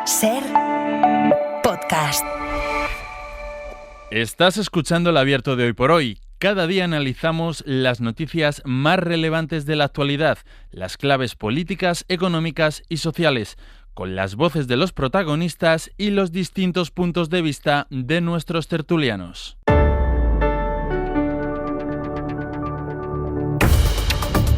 Ser podcast. Estás escuchando El Abierto de Hoy por Hoy. Cada día analizamos las noticias más relevantes de la actualidad, las claves políticas, económicas y sociales, con las voces de los protagonistas y los distintos puntos de vista de nuestros tertulianos.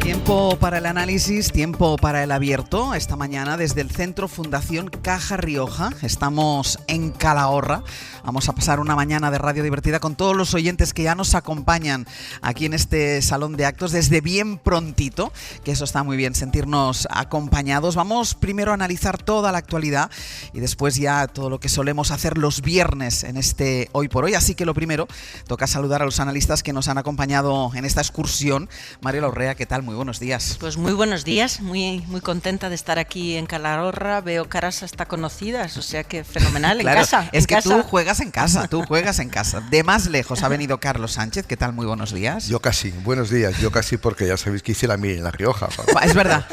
Tiempo para el análisis, tiempo para el abierto. Esta mañana desde el Centro Fundación Caja Rioja estamos en Calahorra. Vamos a pasar una mañana de radio divertida con todos los oyentes que ya nos acompañan aquí en este salón de actos desde bien prontito, que eso está muy bien, sentirnos acompañados. Vamos primero a analizar toda la actualidad y después ya todo lo que solemos hacer los viernes en este Hoy por Hoy. Así que lo primero, toca saludar a los analistas que nos han acompañado en esta excursión. María Urrea, ¿qué tal? Muy buenos días. Pues muy buenos días, muy contenta de estar aquí en Calahorra. Veo caras hasta conocidas, o sea que fenomenal. Claro, en casa. Es en que casa. tú juegas en casa. De más lejos ha venido Carlos Sánchez. ¿Qué tal? Muy buenos días. Yo casi, buenos días. Yo casi porque ya sabéis que hice la mili en La Rioja. Es verdad.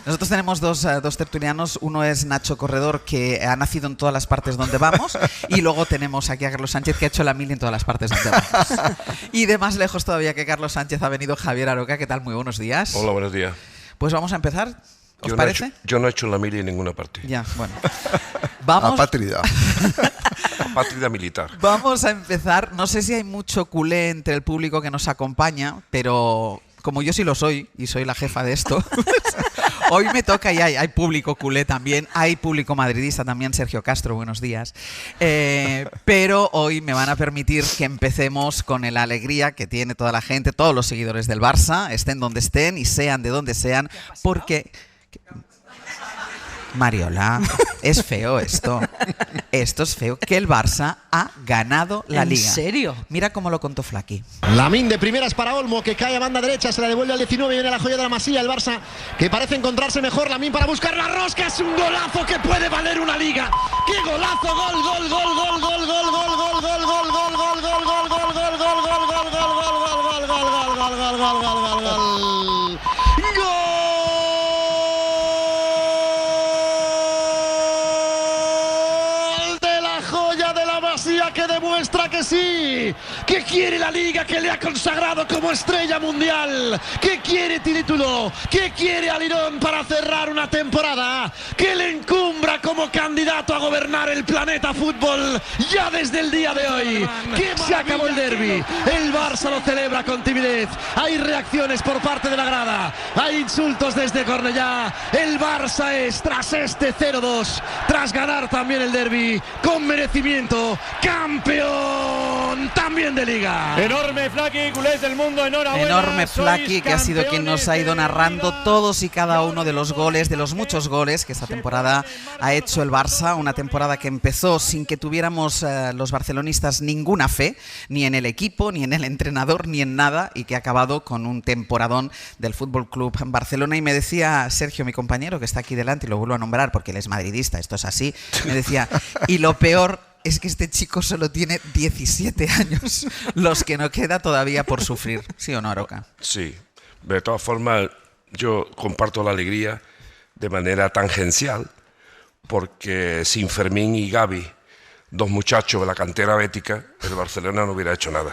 Nosotros tenemos dos tertulianos. Uno es Nacho Corredor, que ha nacido en todas las partes donde vamos, y luego tenemos aquí a Carlos Sánchez, que ha hecho la mili en todas las partes donde vamos. Y de más lejos todavía que Carlos Sánchez ha venido Javier Aroca. ¿Qué tal? Muy buenos días. Hola, buenos días. Pues vamos a empezar. ¿Os parece? Yo no he hecho la mili en ninguna parte. Ya, bueno. Vamos. Apátrida. Apátrida militar. Vamos a empezar. No sé si hay mucho culé entre el público que nos acompaña, pero como yo sí lo soy y soy la jefa de esto, hoy me toca y hay público culé también, hay público madridista también. Sergio Castro, buenos días. Pero hoy me van a permitir que empecemos con la alegría que tiene toda la gente, todos los seguidores del Barça, estén donde estén y sean de donde sean, porque... Mariola, es feo esto. Esto es feo. Que el Barça ha ganado la Liga. ¿En serio? Mira cómo lo contó Flaky. Lamín de primeras para Olmo, que cae a banda derecha, se la devuelve al 19 y viene la joya de la Masía, el Barça, que parece encontrarse mejor. Lamín para buscar la rosca, es un golazo que puede valer una liga. ¡Qué golazo! Gol, gol, gol, gol, gol, gol, gol, gol, gol, gol, gol, gol, gol, gol, gol, gol, gol, gol, gol, gol. Que demuestra que sí, que quiere la Liga, que le ha consagrado como estrella mundial, que quiere título, que quiere a Lirón para cerrar una temporada, que le encumbra como candidato a gobernar el planeta fútbol ya desde el día de hoy. Que se acabó el derbi, el Barça lo celebra con timidez, hay reacciones por parte de la grada, hay insultos desde Cornellá. El Barça es, tras este 0-2, tras ganar también el derbi con merecimiento, campeón también de Liga. Enorme Flaky, culés del mundo, enhorabuena. Enorme Flaky, que ha sido quien nos ha ido narrando todos y cada uno de los goles, de los muchos goles que esta temporada ha hecho el Barça. Una temporada que empezó sin que tuviéramos los barcelonistas ninguna fe, ni en el equipo, ni en el entrenador, ni en nada, y que ha acabado con un temporadón del Fútbol Club Barcelona. Y me decía Sergio, mi compañero, que está aquí delante, y lo vuelvo a nombrar porque él es madridista, esto es así, me decía, y lo peor es que este chico solo tiene 17 años, los que no queda todavía por sufrir. ¿Sí o no, Aroca? Sí. De todas formas, yo comparto la alegría de manera tangencial, porque sin Fermín y Gavi, dos muchachos de la cantera bética, el Barcelona no hubiera hecho nada.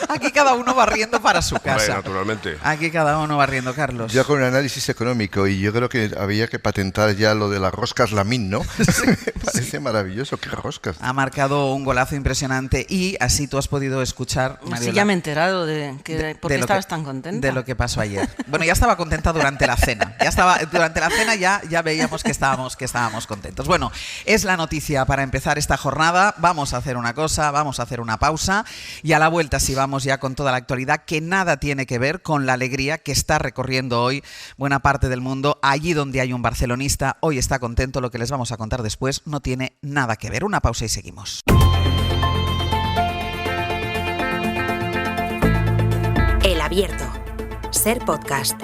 Aquí cada uno barriendo para su casa. Bueno, naturalmente. Aquí cada uno barriendo, Carlos. Yo con el análisis económico, y yo creo que había que patentar ya lo de las roscas Lamín, ¿no? Me parece maravilloso, qué roscas. Ha marcado un golazo impresionante y así tú has podido escuchar, Mariola, Sí, ya me he enterado de por qué estabas tan contenta. De lo que pasó ayer. Bueno, ya estaba contenta durante la cena. Durante la cena ya veíamos que estábamos contentos. Bueno, es la noticia para empezar esta jornada. Vamos a hacer una cosa, vamos a hacer una pausa y a la vuelta, si vamos ya con toda la actualidad, que nada tiene que ver con la alegría que está recorriendo hoy buena parte del mundo. Allí donde hay un barcelonista, hoy está contento. Lo que les vamos a contar después no tiene nada que ver. Una pausa y seguimos. El Abierto. Ser podcast.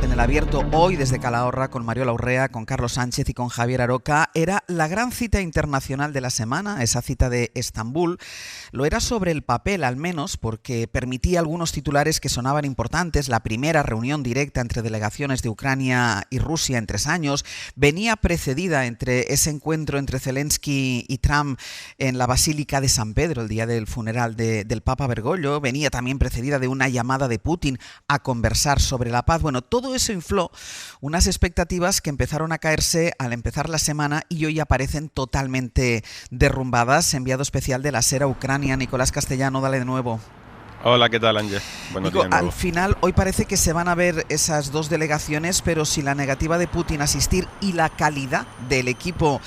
En el Abierto hoy desde Calahorra con Mariola Urrea, con Carlos Sánchez y con Javier Aroca. Era la gran cita internacional de la semana, esa cita de Estambul. Lo era sobre el papel al menos porque permitía algunos titulares que sonaban importantes. La primera reunión directa entre delegaciones de Ucrania y Rusia en 3 años venía precedida entre ese encuentro entre Zelensky y Trump en la Basílica de San Pedro el día del funeral del Papa Bergoglio. Venía también precedida de una llamada de Putin a conversar sobre la paz. Bueno, todo eso infló unas expectativas que empezaron a caerse al empezar la semana y hoy aparecen totalmente derrumbadas. Enviado especial de la SER a Ucrania, Nicolás Castellano, dale de nuevo. Hola, ¿qué tal, Ángel? Buenos días. Al final, hoy parece que se van a ver esas dos delegaciones, pero si la negativa de Putin a asistir y la calidad del equipo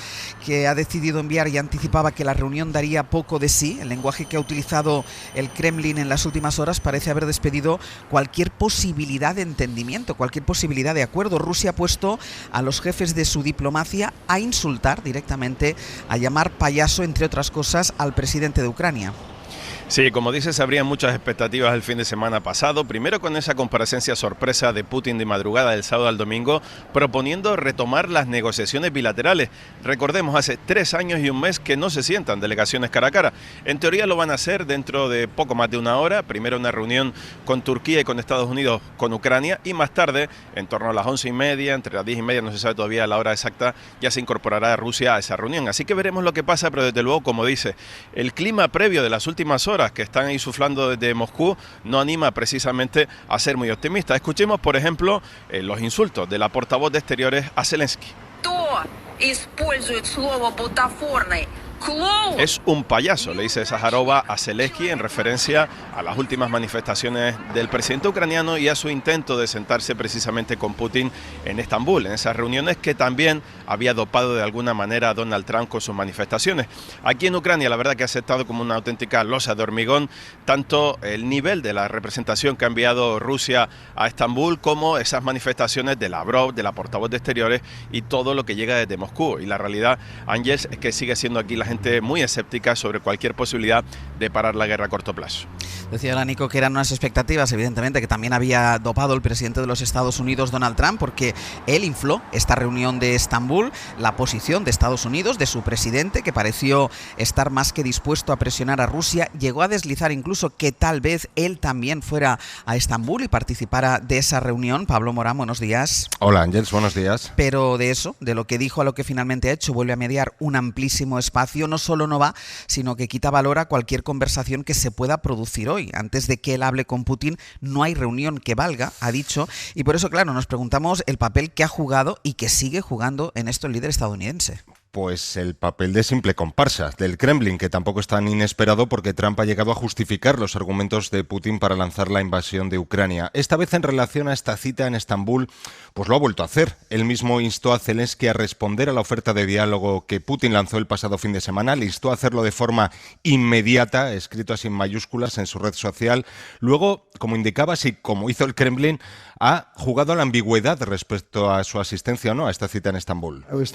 que ha decidido enviar y anticipaba que la reunión daría poco de sí, el lenguaje que ha utilizado el Kremlin en las últimas horas parece haber despedido cualquier posibilidad de entendimiento, cualquier posibilidad de acuerdo. Rusia ha puesto a los jefes de su diplomacia a insultar directamente, a llamar payaso, entre otras cosas, al presidente de Ucrania. Sí, como dices, habría muchas expectativas el fin de semana pasado, primero con esa comparecencia sorpresa de Putin de madrugada del sábado al domingo, proponiendo retomar las negociaciones bilaterales. Recordemos, hace 3 años y un mes que no se sientan delegaciones cara a cara. En teoría lo van a hacer dentro de poco más de 1 hora, primero una reunión con Turquía y con Estados Unidos, con Ucrania, y más tarde, en torno a las 11:30, entre las 10:30, no se sabe todavía la hora exacta, ya se incorporará Rusia a esa reunión. Así que veremos lo que pasa, pero desde luego, como dice, el clima previo de las últimas horas que están ahí suflando desde Moscú no anima precisamente a ser muy optimista. Escuchemos, por ejemplo, los insultos de la portavoz de Exteriores a Zelensky. Es un payaso, le dice Zaharova a Zelensky en referencia a las últimas manifestaciones del presidente ucraniano y a su intento de sentarse precisamente con Putin en Estambul, en esas reuniones que también había dopado de alguna manera a Donald Trump con sus manifestaciones. Aquí en Ucrania la verdad que ha aceptado como una auténtica losa de hormigón tanto el nivel de la representación que ha enviado Rusia a Estambul como esas manifestaciones de Lavrov, de la portavoz de Exteriores y todo lo que llega desde Moscú. Y la realidad, Ángel, es que sigue siendo aquí la gente muy escéptica sobre cualquier posibilidad de parar la guerra a corto plazo. Decía ahora Nico que eran unas expectativas, evidentemente, que también había dopado el presidente de los Estados Unidos, Donald Trump, porque él infló esta reunión de Estambul, la posición de Estados Unidos, de su presidente, que pareció estar más que dispuesto a presionar a Rusia. Llegó a deslizar incluso que tal vez él también fuera a Estambul y participara de esa reunión. Pablo Morán, buenos días. Hola, Ángels, buenos días. Pero de eso, de lo que dijo a lo que finalmente ha hecho, vuelve a mediar un amplísimo espacio. No solo no va, sino que quita valor a cualquier conversación que se pueda producir hoy. Antes de que él hable con Putin, no hay reunión que valga, ha dicho, y por eso, claro, nos preguntamos el papel que ha jugado y que sigue jugando en esto el líder estadounidense. Pues el papel de simple comparsa del Kremlin, que tampoco es tan inesperado porque Trump ha llegado a justificar los argumentos de Putin para lanzar la invasión de Ucrania. Esta vez en relación a esta cita en Estambul, pues lo ha vuelto a hacer. Él mismo instó a Zelensky a responder a la oferta de diálogo que Putin lanzó el pasado fin de semana, le instó a hacerlo de forma inmediata, escrito así en mayúsculas en su red social. Luego, como indicaba, sí, como hizo el Kremlin, ha jugado a la ambigüedad respecto a su asistencia o no a esta cita en Estambul. Lo hemos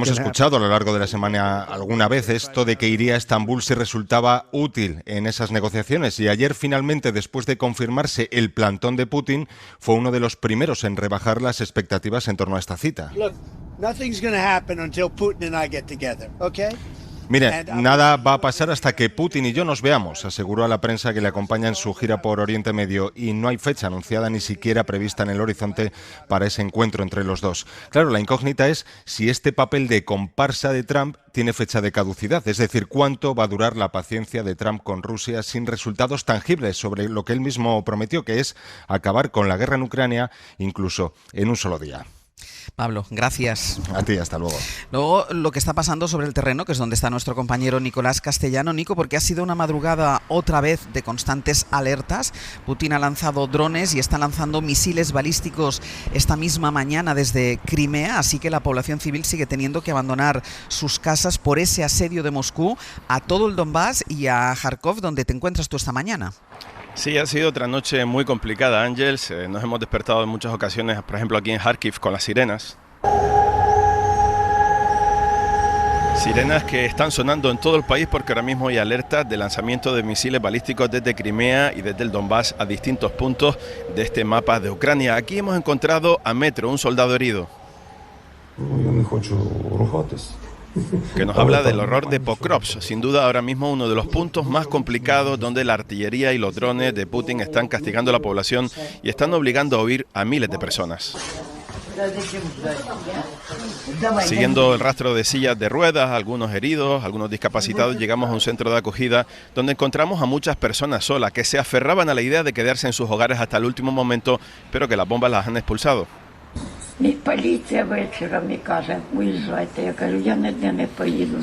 escuchado a lo largo de la semana alguna vez, esto de que iría a Estambul si resultaba útil en esas negociaciones, y ayer finalmente, después de confirmarse el plantón de Putin, fue uno de los primeros en rebajar las expectativas en torno a esta cita. Mire, nada va a pasar hasta que Putin y yo nos veamos, aseguró a la prensa que le acompaña en su gira por Oriente Medio, y no hay fecha anunciada ni siquiera prevista en el horizonte para ese encuentro entre los dos. Claro, la incógnita es si este papel de comparsa de Trump tiene fecha de caducidad, es decir, cuánto va a durar la paciencia de Trump con Rusia sin resultados tangibles sobre lo que él mismo prometió, que es acabar con la guerra en Ucrania incluso en un solo día. Pablo, gracias. A ti, hasta luego. Luego, lo que está pasando sobre el terreno, que es donde está nuestro compañero Nicolás Castellano. Nico, porque ha sido una madrugada otra vez de constantes alertas. Putin ha lanzado drones y está lanzando misiles balísticos esta misma mañana desde Crimea, así que la población civil sigue teniendo que abandonar sus casas por ese asedio de Moscú a todo el Donbass y a Kharkov, donde te encuentras tú esta mañana. Sí, ha sido otra noche muy complicada, Ángels. Nos hemos despertado en muchas ocasiones, por ejemplo aquí en Kharkiv, con las sirenas. Sirenas que están sonando en todo el país porque ahora mismo hay alertas de lanzamiento de misiles balísticos desde Crimea y desde el Donbass a distintos puntos de este mapa de Ucrania. Aquí hemos encontrado a Metro, un soldado herido, que nos habla del horror de Pokrovsk, sin duda ahora mismo uno de los puntos más complicados donde la artillería y los drones de Putin están castigando a la población y están obligando a huir a miles de personas. Siguiendo el rastro de sillas de ruedas, algunos heridos, algunos discapacitados, llegamos a un centro de acogida donde encontramos a muchas personas solas que se aferraban a la idea de quedarse en sus hogares hasta el último momento, pero que las bombas las han expulsado.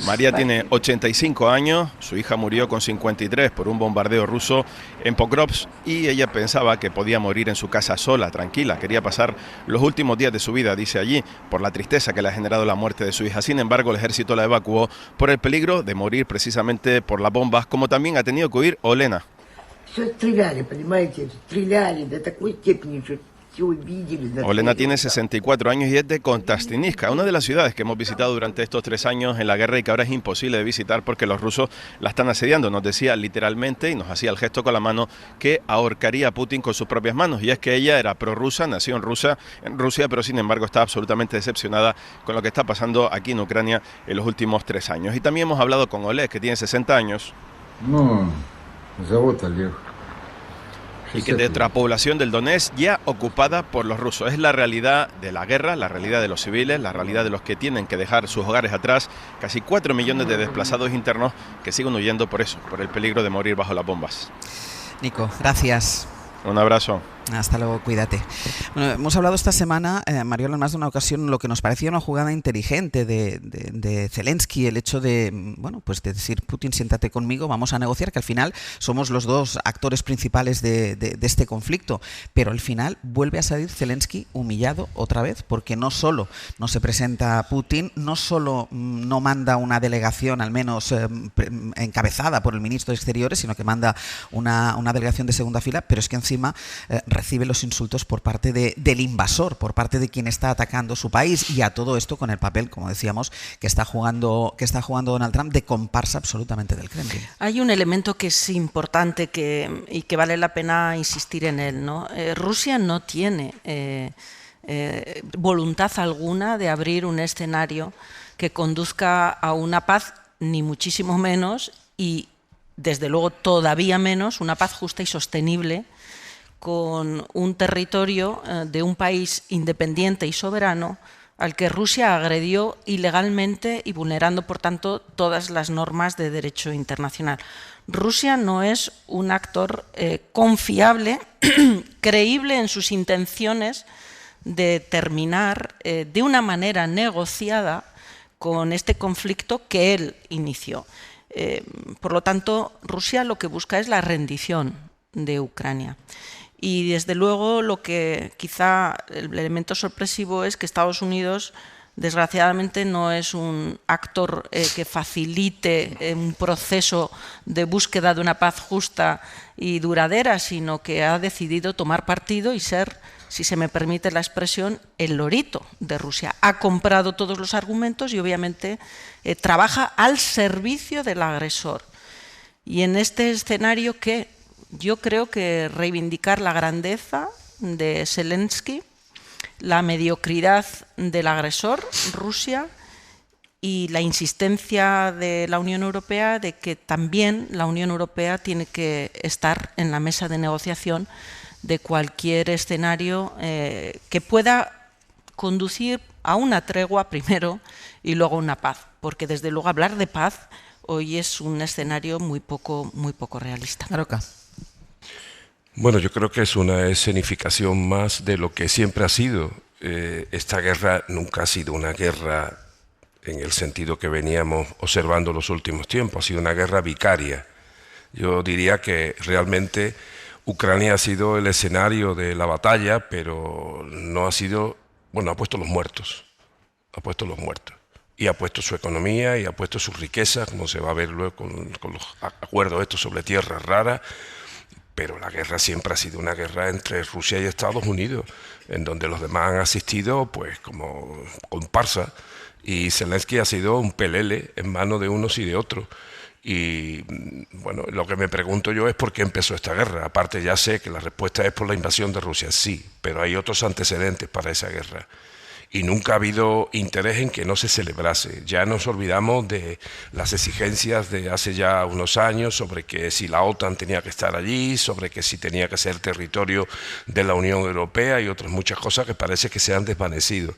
María tiene 85 años, su hija murió con 53 por un bombardeo ruso en Pokrovsk y ella pensaba que podía morir en su casa sola, tranquila. Quería pasar los últimos días de su vida, dice allí, por la tristeza que le ha generado la muerte de su hija. Sin embargo, el ejército la evacuó por el peligro de morir precisamente por las bombas, como también ha tenido que huir Olena. Olena tiene 64 años y es de Konstantinivka, una de las ciudades que hemos visitado durante estos 3 años en la guerra y que ahora es imposible de visitar porque los rusos la están asediando. Nos decía literalmente, y nos hacía el gesto con la mano, que ahorcaría a Putin con sus propias manos. Y es que ella era prorrusa, nació en Rusia, pero sin embargo está absolutamente decepcionada con lo que está pasando aquí en Ucrania en los últimos 3 años. Y también hemos hablado con Oleg, que tiene 60 años. Y que de otra población del Donetsk ya ocupada por los rusos. Es la realidad de la guerra, la realidad de los civiles, la realidad de los que tienen que dejar sus hogares atrás. Casi 4 millones de desplazados internos que siguen huyendo por eso, por el peligro de morir bajo las bombas. Nico, gracias. Un abrazo. Hasta luego, cuídate. Bueno, hemos hablado esta semana, Mariola, en más de una ocasión, lo que nos parecía una jugada inteligente de Zelensky, el hecho de, bueno, pues de decir, Putin, siéntate conmigo, vamos a negociar, que al final somos los dos actores principales de este conflicto, pero al final vuelve a salir Zelensky humillado otra vez, porque no solo no se presenta Putin, no solo no manda una delegación, al menos encabezada por el ministro de Exteriores, sino que manda una delegación de segunda fila, pero es que encima recibe los insultos por parte del invasor, por parte de quien está atacando su país, y a todo esto con el papel, como decíamos, que está jugando Donald Trump de comparsa absolutamente del Kremlin. Hay un elemento que es importante y que vale la pena insistir en él, ¿no? Rusia no tiene voluntad alguna de abrir un escenario que conduzca a una paz, ni muchísimo menos, y desde luego todavía menos, una paz justa y sostenible con un territorio de un país independiente y soberano al que Rusia agredió ilegalmente y vulnerando, por tanto, todas las normas de derecho internacional. Rusia no es un actor confiable, creíble en sus intenciones de terminar de una manera negociada con este conflicto que él inició. Por lo tanto, Rusia lo que busca es la rendición de Ucrania. Y desde luego lo que quizá el elemento sorpresivo es que Estados Unidos desgraciadamente no es un actor que facilite un proceso de búsqueda de una paz justa y duradera, sino que ha decidido tomar partido y ser, si se me permite la expresión, el lorito de Rusia. Ha comprado todos los argumentos y obviamente trabaja al servicio del agresor. Y en este escenario que yo creo que reivindicar la grandeza de Zelensky, la mediocridad del agresor, Rusia, y la insistencia de la Unión Europea de que también la Unión Europea tiene que estar en la mesa de negociación de cualquier escenario que pueda conducir a una tregua primero y luego a una paz, porque desde luego hablar de paz hoy es un escenario muy poco realista. Aroca. Bueno, yo creo que es una escenificación más de lo que siempre ha sido. Esta guerra nunca ha sido una guerra en el sentido que veníamos observando los últimos tiempos, ha sido una guerra vicaria. Yo diría que realmente Ucrania ha sido el escenario de la batalla, pero no ha sido, bueno, ha puesto los muertos, y ha puesto su economía y ha puesto sus riquezas, como se va a ver luego con los acuerdos estos sobre tierras raras. pero la guerra siempre ha sido una guerra entre Rusia y Estados Unidos, en donde los demás han asistido pues como comparsa, y Zelensky ha sido un pelele en manos de unos y de otros. Y bueno, lo que me pregunto yo es por qué empezó esta guerra. Aparte, ya sé que la respuesta es por la invasión de Rusia, sí, pero hay otros antecedentes para esa guerra. Y nunca ha habido interés en que no se celebrase. Ya nos olvidamos de las exigencias de hace ya unos años sobre que si la OTAN tenía que estar allí, sobre que si tenía que ser territorio de la Unión Europea y otras muchas cosas que parece que se han desvanecido.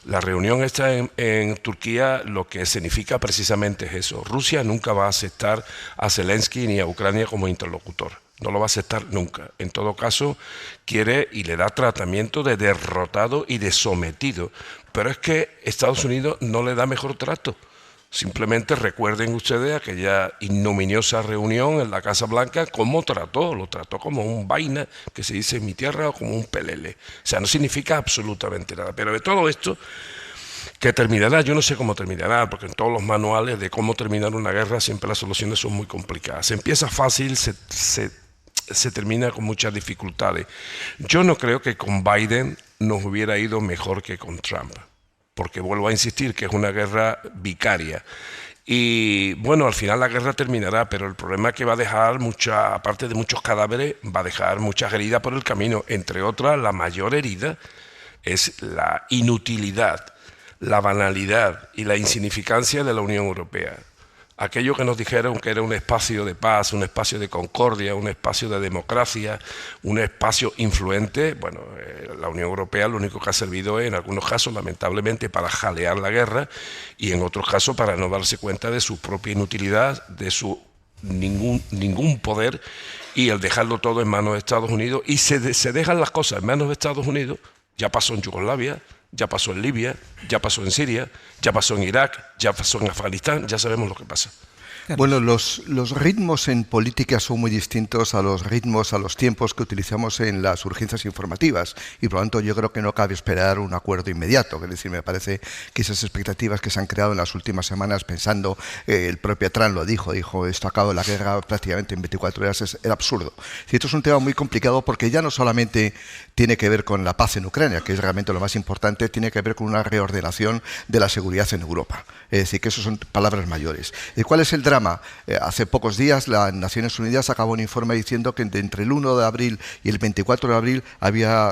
La reunión esta en Turquía lo que significa precisamente es eso. Rusia nunca va a aceptar a Zelensky ni a Ucrania como interlocutor. No lo va a aceptar nunca. En todo caso, quiere y le da tratamiento de derrotado y de sometido. Pero es que Estados Unidos no le da mejor trato. Simplemente recuerden ustedes aquella ignominiosa reunión en la Casa Blanca, cómo lo trató como un vaina, que se dice en mi tierra, o como un pelele. O sea, no significa absolutamente nada. Pero de todo esto, que terminará, yo no sé cómo terminará, porque en todos los manuales de cómo terminar una guerra siempre las soluciones son muy complicadas. Se empieza fácil, se termina con muchas dificultades. Yo no creo que con Biden nos hubiera ido mejor que con Trump, porque vuelvo a insistir que es una guerra vicaria. Y bueno, al final la guerra terminará, pero el problema es que va a dejar aparte de muchos cadáveres, va a dejar muchas heridas por el camino. Entre otras, la mayor herida es la inutilidad, la banalidad y la insignificancia de la Unión Europea. Aquello que nos dijeron que era un espacio de paz, un espacio de concordia, un espacio de democracia, un espacio influente, bueno, la Unión Europea lo único que ha servido es, en algunos casos, lamentablemente, para jalear la guerra y en otros casos para no darse cuenta de su propia inutilidad, de su ningún poder, y el dejarlo todo en manos de Estados Unidos. Y se dejan las cosas en manos de Estados Unidos. Ya pasó en Yugoslavia, ya pasó en Libia, ya pasó en Siria, ya pasó en Irak, ya pasó en Afganistán, ya sabemos lo que pasa. Bueno, los ritmos en política son muy distintos a los ritmos, a los tiempos que utilizamos en las urgencias informativas, y por lo tanto yo creo que no cabe esperar un acuerdo inmediato. Es decir, me parece que esas expectativas que se han creado en las últimas semanas pensando, el propio Trump lo dijo, esto acaba la guerra prácticamente en 24 horas, es absurdo. Esto es un tema muy complicado porque ya no solamente tiene que ver con la paz en Ucrania, que es realmente lo más importante, tiene que ver con una reordenación de la seguridad en Europa. Es decir, que eso son palabras mayores. ¿Y cuál es el drama? Hace pocos días las Naciones Unidas acabó un informe diciendo que entre el 1 de abril y el 24 de abril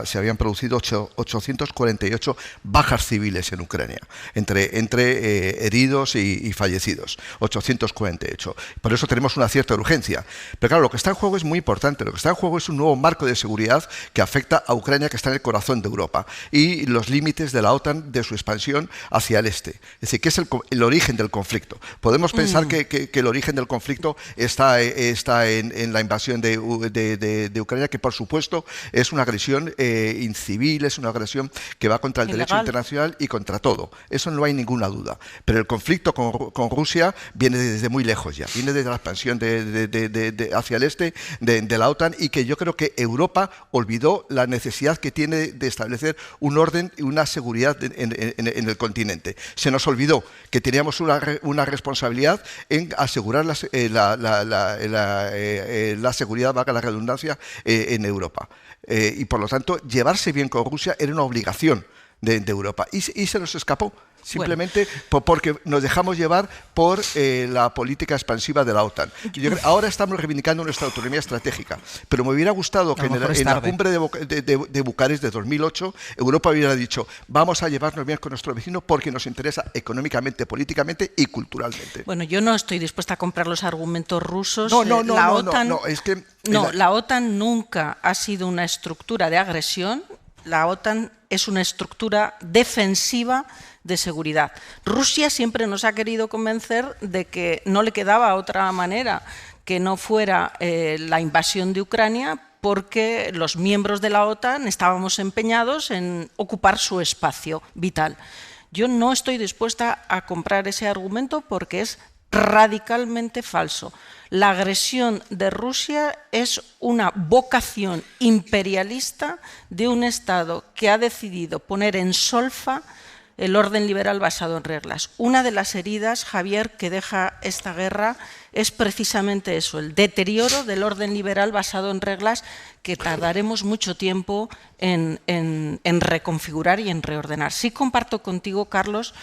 se habían producido 848 bajas civiles en Ucrania, entre heridos y fallecidos, 848. Por eso tenemos una cierta urgencia. Pero claro, lo que está en juego es muy importante. Lo que está en juego es un nuevo marco de seguridad que afecta a Ucrania, que está en el corazón de Europa, y los límites de la OTAN, de su expansión hacia el este. Es decir, que es el origen del conflicto. Podemos pensar que el origen del conflicto está en la invasión de Ucrania, que por supuesto es una agresión incivil, es una agresión que va contra el derecho internacional y contra todo. Eso no hay ninguna duda. Pero el conflicto con Rusia viene desde muy lejos ya, viene desde la expansión hacia el este de la OTAN, y que yo creo que Europa olvidó la necesidad que tiene de establecer un orden y una seguridad en el continente. Se nos olvidó que teníamos una responsabilidad en asegurar la seguridad, valga la redundancia, en Europa. Y por lo tanto, llevarse bien con Rusia era una obligación de Europa. Y se nos escapó. Simplemente porque nos dejamos llevar por la política expansiva de la OTAN. Ahora estamos reivindicando nuestra autonomía estratégica, pero me hubiera gustado que en la cumbre de Bucarest de 2008 Europa hubiera dicho: vamos a llevarnos bien con nuestro vecino porque nos interesa económicamente, políticamente y culturalmente. Bueno, yo no estoy dispuesta a comprar los argumentos rusos. La OTAN nunca ha sido una estructura de agresión. La OTAN es una estructura defensiva de seguridad. Rusia siempre nos ha querido convencer de que no le quedaba otra manera que no fuera la invasión de Ucrania, porque los miembros de la OTAN estábamos empeñados en ocupar su espacio vital. Yo no estoy dispuesta a comprar ese argumento porque es radicalmente falso. La agresión de Rusia es una vocación imperialista de un Estado que ha decidido poner en solfa el orden liberal basado en reglas. Una de las heridas, Javier, que deja esta guerra es precisamente eso, el deterioro del orden liberal basado en reglas que tardaremos mucho tiempo en reconfigurar y en reordenar. Sí comparto contigo, Carlos,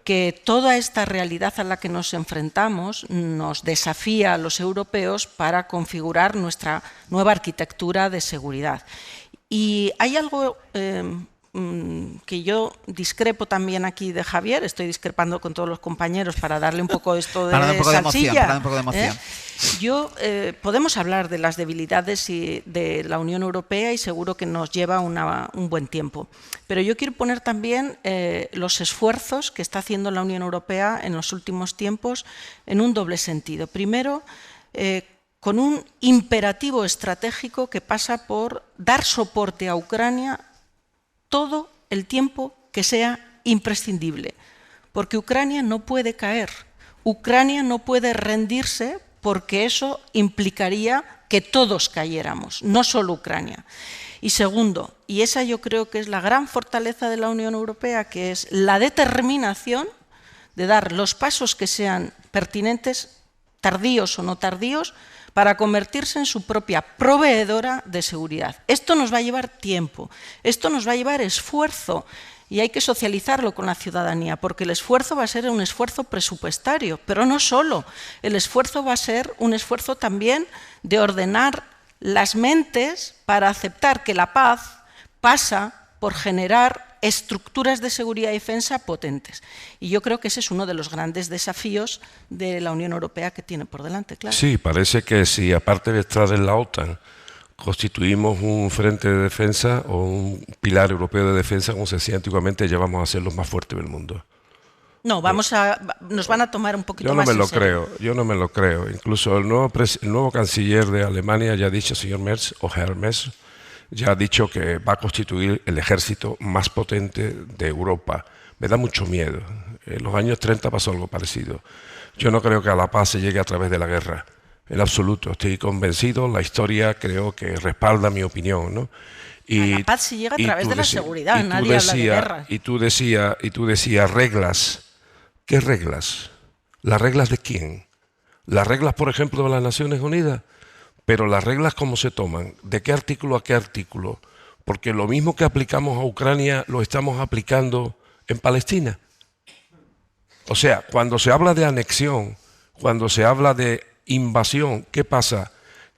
que toda esta realidad a la que nos enfrentamos nos desafía a los europeos para configurar nuestra nueva arquitectura de seguridad. Y hay algo que yo discrepo también aquí de Javier, estoy discrepando con todos los compañeros para darle un poco esto de salsilla. Podemos hablar de las debilidades de la Unión Europea y seguro que nos lleva un buen tiempo. Pero yo quiero poner también los esfuerzos que está haciendo la Unión Europea en los últimos tiempos en un doble sentido. Primero, con un imperativo estratégico que pasa por dar soporte a Ucrania todo el tiempo que sea imprescindible, porque Ucrania no puede caer, Ucrania no puede rendirse porque eso implicaría que todos cayéramos, no solo Ucrania. Y segundo, y esa yo creo que es la gran fortaleza de la Unión Europea, que es la determinación de dar los pasos que sean pertinentes, tardíos o no tardíos, para convertirse en su propia proveedora de seguridad. Esto nos va a llevar tiempo, esto nos va a llevar esfuerzo y hay que socializarlo con la ciudadanía, porque el esfuerzo va a ser un esfuerzo presupuestario, pero no solo, el esfuerzo va a ser un esfuerzo también de ordenar las mentes para aceptar que la paz pasa por generar estructuras de seguridad y defensa potentes. Y yo creo que ese es uno de los grandes desafíos de la Unión Europea que tiene por delante, claro. Sí, parece que si aparte de estar en la OTAN constituimos un frente de defensa o un pilar europeo de defensa, como se decía antiguamente, ya vamos a ser los más fuertes del mundo. No, nos van a tomar un poquito más en serio. Yo no me lo creo. Incluso el nuevo canciller de Alemania ya ha dicho, señor Merz, o Herr Merz, ya ha dicho que va a constituir el ejército más potente de Europa. Me da mucho miedo. En los años 30 pasó algo parecido. Yo no creo que a la paz se llegue a través de la guerra. En absoluto. Estoy convencido. La historia creo que respalda mi opinión, ¿no? Y, a la paz se llega a través de la seguridad. Nadie habla de guerra. Y tú decías reglas. ¿Qué reglas? ¿Las reglas de quién? ¿Las reglas, por ejemplo, de las Naciones Unidas? Pero las reglas, ¿cómo se toman? ¿De qué artículo a qué artículo? Porque lo mismo que aplicamos a Ucrania lo estamos aplicando en Palestina. O sea, cuando se habla de anexión, cuando se habla de invasión, ¿qué pasa?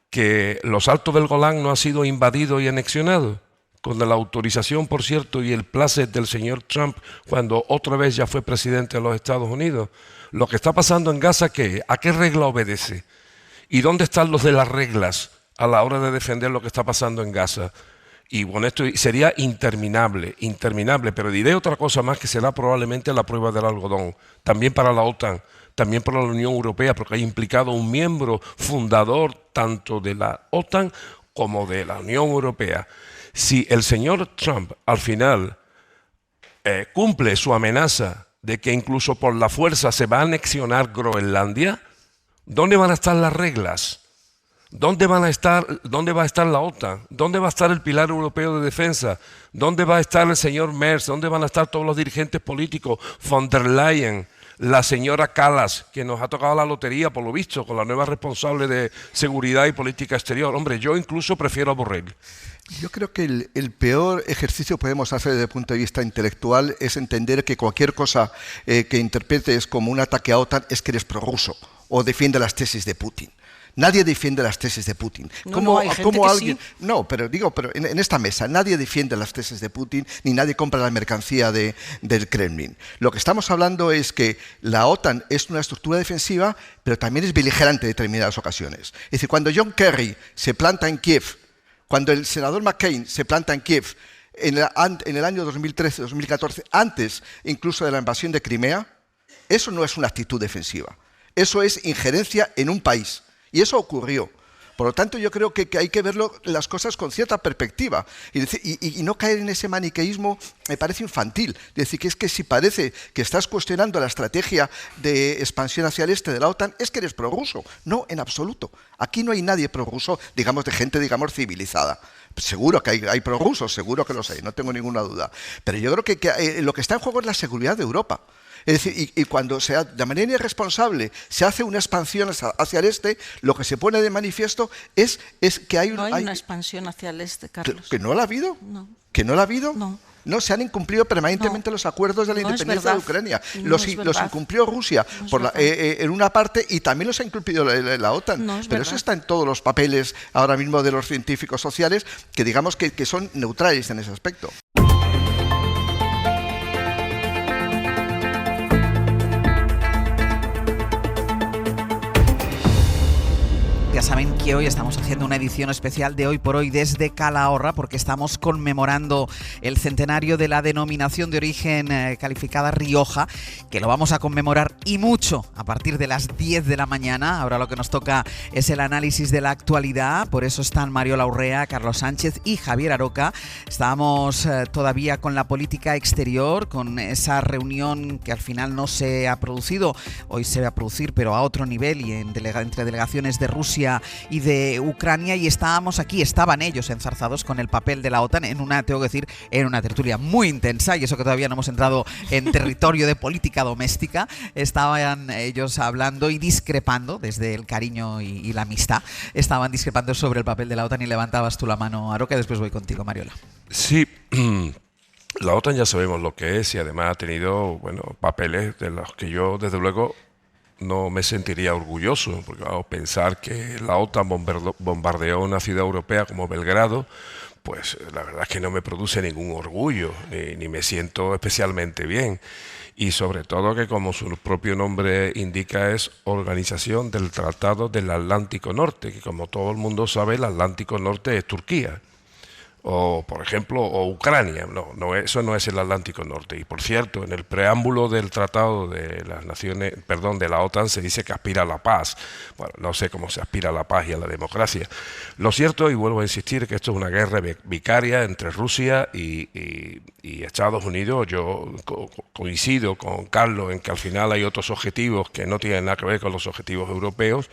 Que los Altos del Golán no han sido invadidos y anexionados, con la autorización, por cierto, y el placer del señor Trump, cuando otra vez ya fue presidente de los Estados Unidos. Lo que está pasando en Gaza, ¿qué? ¿A qué regla obedece? ¿Y dónde están los de las reglas a la hora de defender lo que está pasando en Gaza? Y bueno, esto sería interminable, pero diré otra cosa más que será probablemente la prueba del algodón, también para la OTAN, también para la Unión Europea, porque hay implicado un miembro fundador tanto de la OTAN como de la Unión Europea. Si el señor Trump al final cumple su amenaza de que incluso por la fuerza se va a anexionar Groenlandia, ¿dónde van a estar las reglas? ¿Dónde va a estar la OTAN? ¿Dónde va a estar el pilar europeo de defensa? ¿Dónde va a estar el señor Merz? ¿Dónde van a estar todos los dirigentes políticos? Von der Leyen, la señora Kallas, que nos ha tocado la lotería, por lo visto, con la nueva responsable de seguridad y política exterior. Hombre, yo incluso prefiero a Borrell. Yo creo que el peor ejercicio que podemos hacer desde el punto de vista intelectual es entender que cualquier cosa que interpretes como un ataque a OTAN es que eres prorruso o defiende las tesis de Putin. Nadie defiende las tesis de Putin. Pero en esta mesa nadie defiende las tesis de Putin ni nadie compra la mercancía del Kremlin. Lo que estamos hablando es que la OTAN es una estructura defensiva, pero también es beligerante en determinadas ocasiones. Es decir, cuando John Kerry se planta en Kiev, cuando el senador McCain se planta en Kiev en el año 2013-2014, antes incluso de la invasión de Crimea, eso no es una actitud defensiva. Eso es injerencia en un país. Y eso ocurrió. Por lo tanto, yo creo que hay que ver las cosas con cierta perspectiva y no caer en ese maniqueísmo, me parece infantil. Decir, que es que si parece que estás cuestionando la estrategia de expansión hacia el este de la OTAN, es que eres prorruso. No, en absoluto. Aquí no hay nadie prorruso, digamos, de gente, digamos, civilizada. Seguro que hay prorrusos, seguro que los hay, no tengo ninguna duda. Pero yo creo que lo que está en juego es la seguridad de Europa. Es decir, y cuando de manera irresponsable se hace una expansión hacia el este, lo que se pone de manifiesto es que hay No hay una expansión hacia el este, Carlos. ¿Que no la ha habido? No. ¿Que no la ha habido? No. No, se han incumplido permanentemente los acuerdos de la independencia de Ucrania. Los incumplió Rusia en una parte y también los ha incumplido la OTAN. Pero eso está en todos los papeles ahora mismo de los científicos sociales que digamos que son neutrales en ese aspecto. Ya saben que hoy estamos haciendo una edición especial de Hoy por Hoy desde Calahorra porque estamos conmemorando el centenario de la denominación de origen calificada Rioja, que lo vamos a conmemorar y mucho a partir de las 10 de la mañana. Ahora lo que nos toca es el análisis de la actualidad, por eso están Mariola Urrea, Carlos Sánchez y Javier Aroca. Estábamos todavía con la política exterior, con esa reunión que al final no se ha producido, hoy se va a producir pero a otro nivel y entre delegaciones de Rusia y de Ucrania, y estaban ellos enzarzados con el papel de la OTAN en una tertulia muy intensa, y eso que todavía no hemos entrado en territorio de política doméstica. Estaban ellos hablando y discrepando desde el cariño y la amistad, estaban discrepando sobre el papel de la OTAN y levantabas tú la mano, Aroca, y después voy contigo, Mariola. Sí, la OTAN ya sabemos lo que es y además ha tenido papeles de los que yo desde luego no me sentiría orgulloso, porque pensar que la OTAN bombardeó una ciudad europea como Belgrado, pues la verdad es que no me produce ningún orgullo, ni me siento especialmente bien. Y sobre todo que, como su propio nombre indica, es Organización del Tratado del Atlántico Norte, que como todo el mundo sabe, el Atlántico Norte es Turquía. O, por ejemplo, o Ucrania. No, eso no es el Atlántico Norte. Y, por cierto, en el preámbulo del Tratado de de la OTAN se dice que aspira a la paz. Bueno, no sé cómo se aspira a la paz y a la democracia. Lo cierto, y vuelvo a insistir, que esto es una guerra vicaria entre Rusia y Estados Unidos. Yo coincido con Carlos en que al final hay otros objetivos que no tienen nada que ver con los objetivos europeos,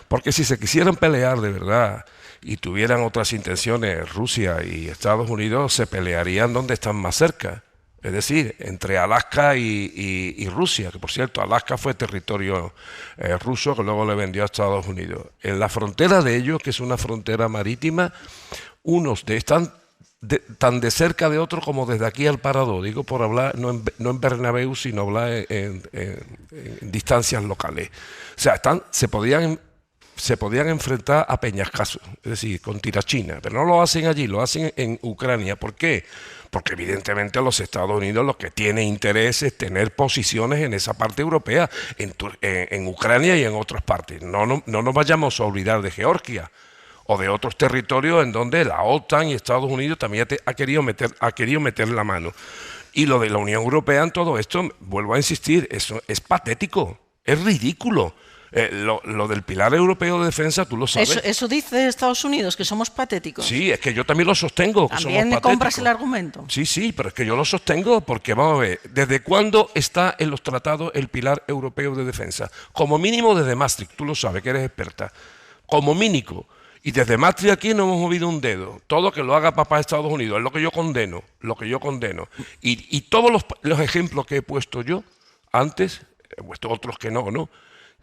porque si se quisieran pelear de verdad y tuvieran otras intenciones, Rusia y Estados Unidos se pelearían donde están más cerca, es decir, entre Alaska y Rusia, que por cierto Alaska fue territorio ruso que luego le vendió a Estados Unidos. En la frontera de ellos, que es una frontera marítima, unos están tan de cerca de otros como desde aquí al Parador, digo por hablar no en Bernabéu, sino hablar en distancias locales. O sea, se podían enfrentar a peñascasos, es decir, con tirachina, pero no lo hacen allí, lo hacen en Ucrania. ¿Por qué? Porque evidentemente los Estados Unidos lo que tiene interés es tener posiciones en esa parte europea, en Ucrania y en otras partes. No nos vayamos a olvidar de Georgia o de otros territorios en donde la OTAN y Estados Unidos también ha querido meter la mano. Y lo de la Unión Europea en todo esto, vuelvo a insistir, eso es patético, es ridículo. Lo del pilar europeo de defensa, tú lo sabes. Eso dice Estados Unidos, que somos patéticos. Sí, es que yo también lo sostengo. Que ¿También me compras el argumento? Sí, pero es que yo lo sostengo porque, vamos a ver, ¿desde cuándo está en los tratados el pilar europeo de defensa? Como mínimo desde Maastricht, tú lo sabes, que eres experta. Como mínimo. Y desde Maastricht aquí no hemos movido un dedo. Todo que lo haga papá de Estados Unidos, es lo que yo condeno. Y todos los ejemplos que he puesto yo antes, he puesto otros que no.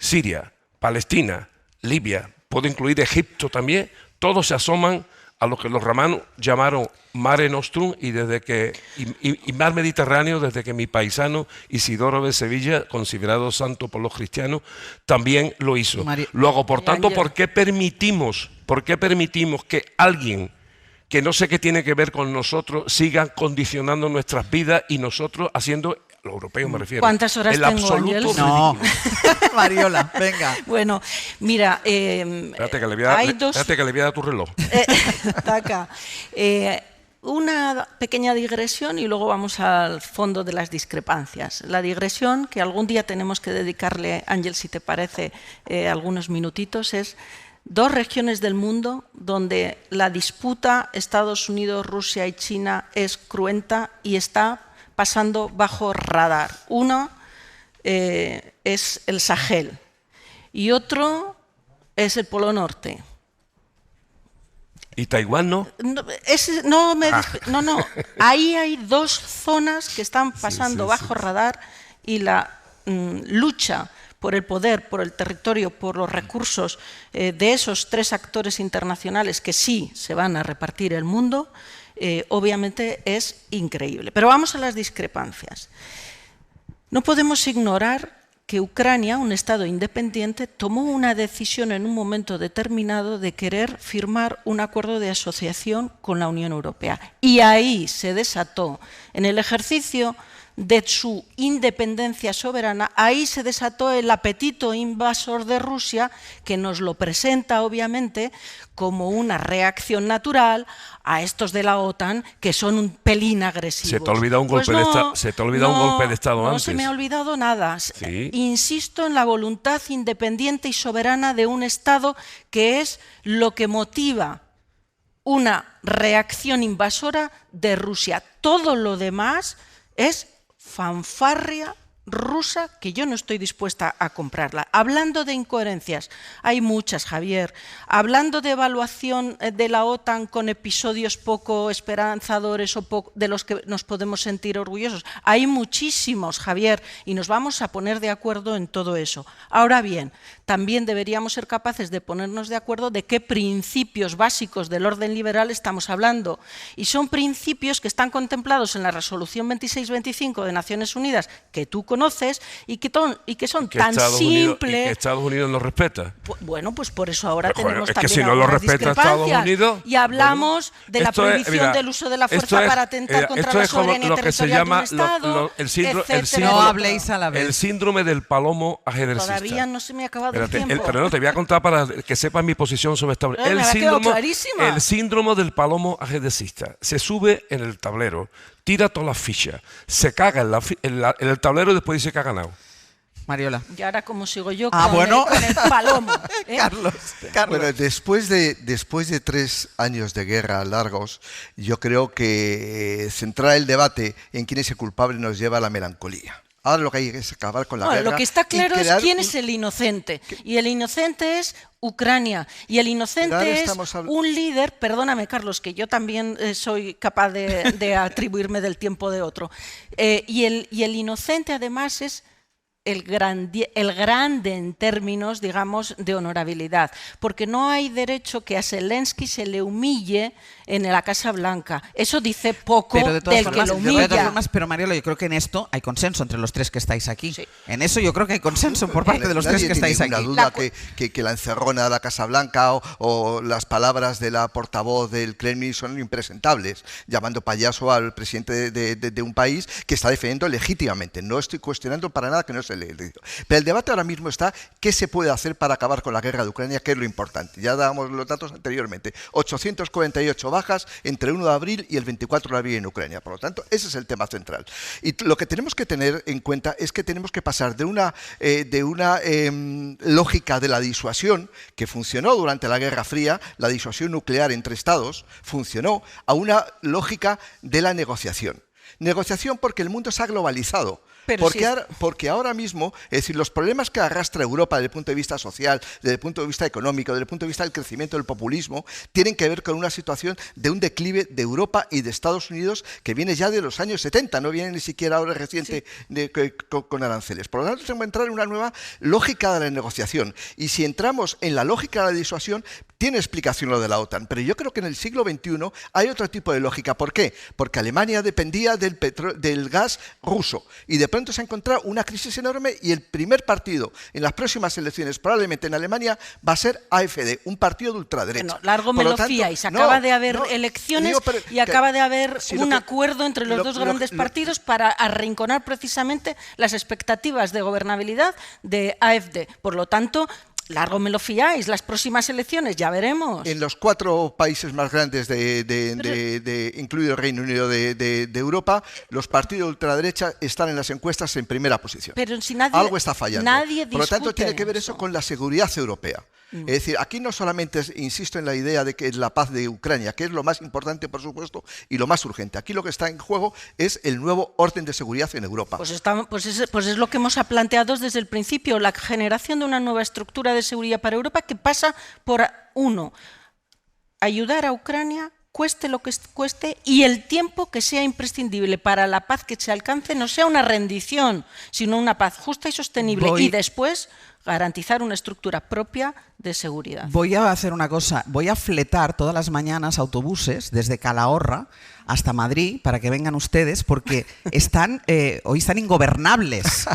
Siria, Palestina, Libia, puedo incluir Egipto también, todos se asoman a lo que los romanos llamaron Mare Nostrum y Mar Mediterráneo, desde que mi paisano Isidoro de Sevilla, considerado santo por los cristianos, también lo hizo. Luego, por tanto, ¿por qué permitimos que alguien que no sé qué tiene que ver con nosotros siga condicionando nuestras vidas y nosotros haciendo... Los europeos me refiero. ¿Cuántas horas el tengo, absoluto No, Mariola, venga. Bueno, mira, espérate que le voy a dar tu reloj. Taca. Una pequeña digresión y luego vamos al fondo de las discrepancias. La digresión, que algún día tenemos que dedicarle, Ángel, si te parece, algunos minutitos, es dos regiones del mundo donde la disputa Estados Unidos, Rusia y China es cruenta y está pasando bajo radar. Uno es el Sahel y otro es el Polo Norte. ¿Y Taiwán no? No. Ahí hay dos zonas que están pasando bajo radar y la lucha por el poder, por el territorio, por los recursos de esos tres actores internacionales que sí se van a repartir el mundo, obviamente es increíble. Pero vamos a las discrepancias. No podemos ignorar que Ucrania, un Estado independiente, tomó una decisión en un momento determinado de querer firmar un acuerdo de asociación con la Unión Europea. Y ahí se desató, en el ejercicio de su independencia soberana, ahí se desató el apetito invasor de Rusia, que nos lo presenta obviamente como una reacción natural a estos de la OTAN, que son un pelín agresivos. Se te ha olvidado un golpe, un golpe de Estado antes. No se me ha olvidado nada. Sí. Insisto en la voluntad independiente y soberana de un Estado, que es lo que motiva una reacción invasora de Rusia. Todo lo demás es fanfarria rusa que yo no estoy dispuesta a comprarla. Hablando de incoherencias, hay muchas, Javier. Hablando de evaluación de la OTAN con episodios poco esperanzadores o de los que nos podemos sentir orgullosos, hay muchísimos, Javier, y nos vamos a poner de acuerdo en todo eso. Ahora bien, también deberíamos ser capaces de ponernos de acuerdo de qué principios básicos del orden liberal estamos hablando. Y son principios que están contemplados en la resolución 2625 de Naciones Unidas, que tú conoces, y que son tan simples... ¿Y que Estados Unidos los respeta? Bueno, pues por eso ahora Pero, tenemos es también que si no lo respeta Estados Unidos... Y hablamos de la prohibición del uso de la fuerza para atentar contra la soberanía territorial de un Estado, No habléis a la vez. El síndrome del palomo ajedrecista. Todavía no se me ha acabado el tiempo. Pero no, te voy a contar para que sepas mi posición sobre esta... El síndrome del palomo ajedrecista. Se sube en el tablero, tira todas las fichas, se caga en el tablero y después dice que ha ganado. Mariola. Y ahora, ¿cómo sigo yo con el palomo? Carlos. Bueno, después de 3 años de guerra largos, yo creo que centrar el debate en quién es el culpable nos lleva a la melancolía. Ahora lo que hay es acabar con la guerra. Lo que está claro es quién es el inocente. Y el inocente es Ucrania. Y el inocente es un líder, perdóname Carlos, que yo también soy capaz de atribuirme del tiempo de otro. Y el inocente además es el grande en términos, digamos, de honorabilidad, porque no hay derecho que a Zelensky se le humille en la Casa Blanca. Eso dice poco del que lo humilla. Pero Mariola, yo creo que en esto hay consenso entre los tres que estáis aquí. Sí. En eso yo creo que hay consenso por parte de los tres que estáis aquí. Nadie tiene ninguna duda que la encerrona de la Casa Blanca o las palabras de la portavoz del Kremlin son impresentables, llamando payaso al presidente de un país que está defendiendo legítimamente. No estoy cuestionando para nada que no se le diga. Pero el debate ahora mismo está qué se puede hacer para acabar con la guerra de Ucrania, que es lo importante. Ya dábamos los datos anteriormente. 848 bajas entre el 1 de abril y el 24 de abril en Ucrania. Por lo tanto, ese es el tema central. Y lo que tenemos que tener en cuenta es que tenemos que pasar de una lógica de la disuasión que funcionó durante la Guerra Fría, la disuasión nuclear entre Estados, funcionó, a una lógica de la negociación. Negociación porque el mundo se ha globalizado. Porque ahora mismo, es decir, los problemas que arrastra Europa desde el punto de vista social, desde el punto de vista económico, desde el punto de vista del crecimiento del populismo, tienen que ver con una situación de un declive de Europa y de Estados Unidos que viene ya de los años 70, no viene ni siquiera ahora reciente con aranceles. Por lo tanto, tenemos que entrar en una nueva lógica de la negociación. Y si entramos en la lógica de la disuasión, tiene explicación lo de la OTAN, pero yo creo que en el siglo XXI hay otro tipo de lógica. ¿Por qué? Porque Alemania dependía del gas ruso y de pronto se ha encontrado una crisis enorme y el primer partido en las próximas elecciones probablemente en Alemania va a ser AfD, un partido de ultraderecha. Bueno, largo me lo fíais. Acaba de haber elecciones y acaba de haber un acuerdo entre los dos grandes partidos para arrinconar precisamente las expectativas de gobernabilidad de AfD. Por lo tanto, largo me lo fiáis, las próximas elecciones ya veremos. En los 4 países más grandes, incluido el Reino Unido de Europa, los partidos de ultraderecha están en las encuestas en primera posición. Pero si nadie, algo está fallando. Por lo tanto, tiene que ver eso con la seguridad europea. Es decir, aquí no solamente insisto en la idea de que es la paz de Ucrania, que es lo más importante, por supuesto, y lo más urgente. Aquí lo que está en juego es el nuevo orden de seguridad en Europa. Pues es lo que hemos planteado desde el principio, la generación de una nueva estructura de seguridad para Europa que pasa por, 1, ayudar a Ucrania, cueste lo que cueste, y el tiempo que sea imprescindible para la paz que se alcance no sea una rendición, sino una paz justa y sostenible, y después garantizar una estructura propia de seguridad. Voy a hacer una cosa, voy a fletar todas las mañanas autobuses desde Calahorra hasta Madrid para que vengan ustedes, porque hoy están ingobernables.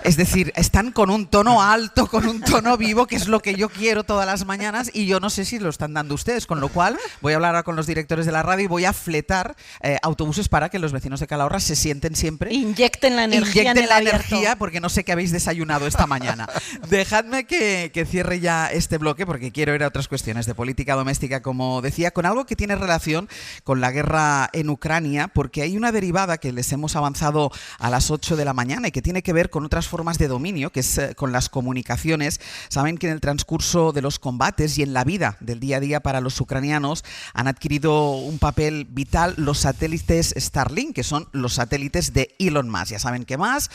Es decir, están con un tono alto, con un tono vivo, que es lo que yo quiero todas las mañanas, y yo no sé si lo están dando ustedes, con lo cual voy a hablar ahora con los directores de la radio y voy a fletar autobuses para que los vecinos de Calahorra se sienten siempre. Inyecten la energía, porque no sé qué habéis desayunado esta mañana. Dejadme que cierre ya este bloque, porque quiero ir a otras cuestiones de política doméstica, como decía, con algo que tiene relación con la guerra en Ucrania, porque hay una derivada que les hemos avanzado a las 8 de la mañana y que tiene que ver con otras formas de dominio, que es con las comunicaciones. Saben que en el transcurso de los combates y en la vida del día a día para los ucranianos han adquirido un papel vital los satélites Starlink, que son los satélites de Elon Musk. Ya saben que Musk,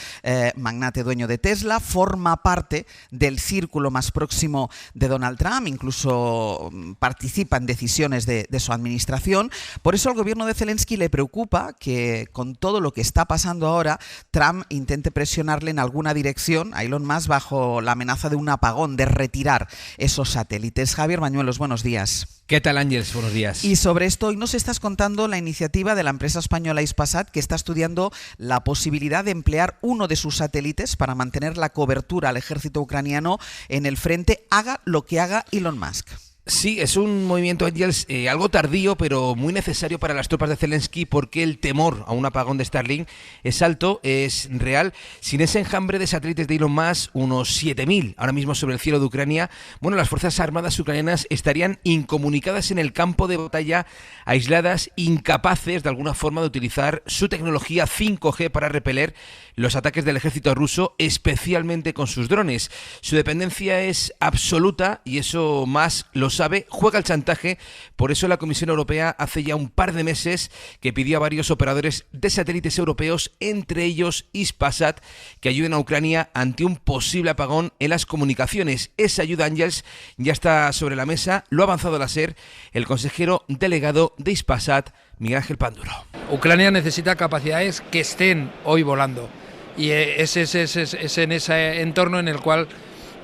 magnate dueño de Tesla, forma parte del círculo más próximo de Donald Trump, incluso participa en decisiones de su administración. Por eso al gobierno de Zelensky le preocupa que con todo lo que está pasando ahora, Trump intente presionarle en alguna dirección a Elon Musk bajo la amenaza de un apagón, de retirar esos satélites. Javier Bañuelos, buenos días. ¿Qué tal, Ángeles? Buenos días. Y sobre esto hoy nos estás contando la iniciativa de la empresa española Hispasat, que está estudiando la posibilidad de emplear uno de sus satélites para mantener la cobertura al ejército ucraniano en el frente, haga lo que haga Elon Musk. Sí, es un movimiento, Ángels, algo tardío, pero muy necesario para las tropas de Zelensky, porque el temor a un apagón de Starlink es alto, es real. Sin ese enjambre de satélites de Elon Musk, unos 7.000 ahora mismo sobre el cielo de Ucrania, bueno, las fuerzas armadas ucranianas estarían incomunicadas en el campo de batalla, aisladas, incapaces de alguna forma de utilizar su tecnología 5G para repeler los ataques del ejército ruso, especialmente con sus drones. Su dependencia es absoluta y eso más lo sabe, juega el chantaje. Por eso la Comisión Europea hace ya un par de meses que pidió a varios operadores de satélites europeos, entre ellos Hispasat, que ayuden a Ucrania ante un posible apagón en las comunicaciones. Esa ayuda, Ángels, ya está sobre la mesa, lo ha avanzado la SER, el consejero delegado de Hispasat, Miguel Ángel Panduro. Ucrania necesita capacidades que estén hoy volando, y es en ese entorno en el cual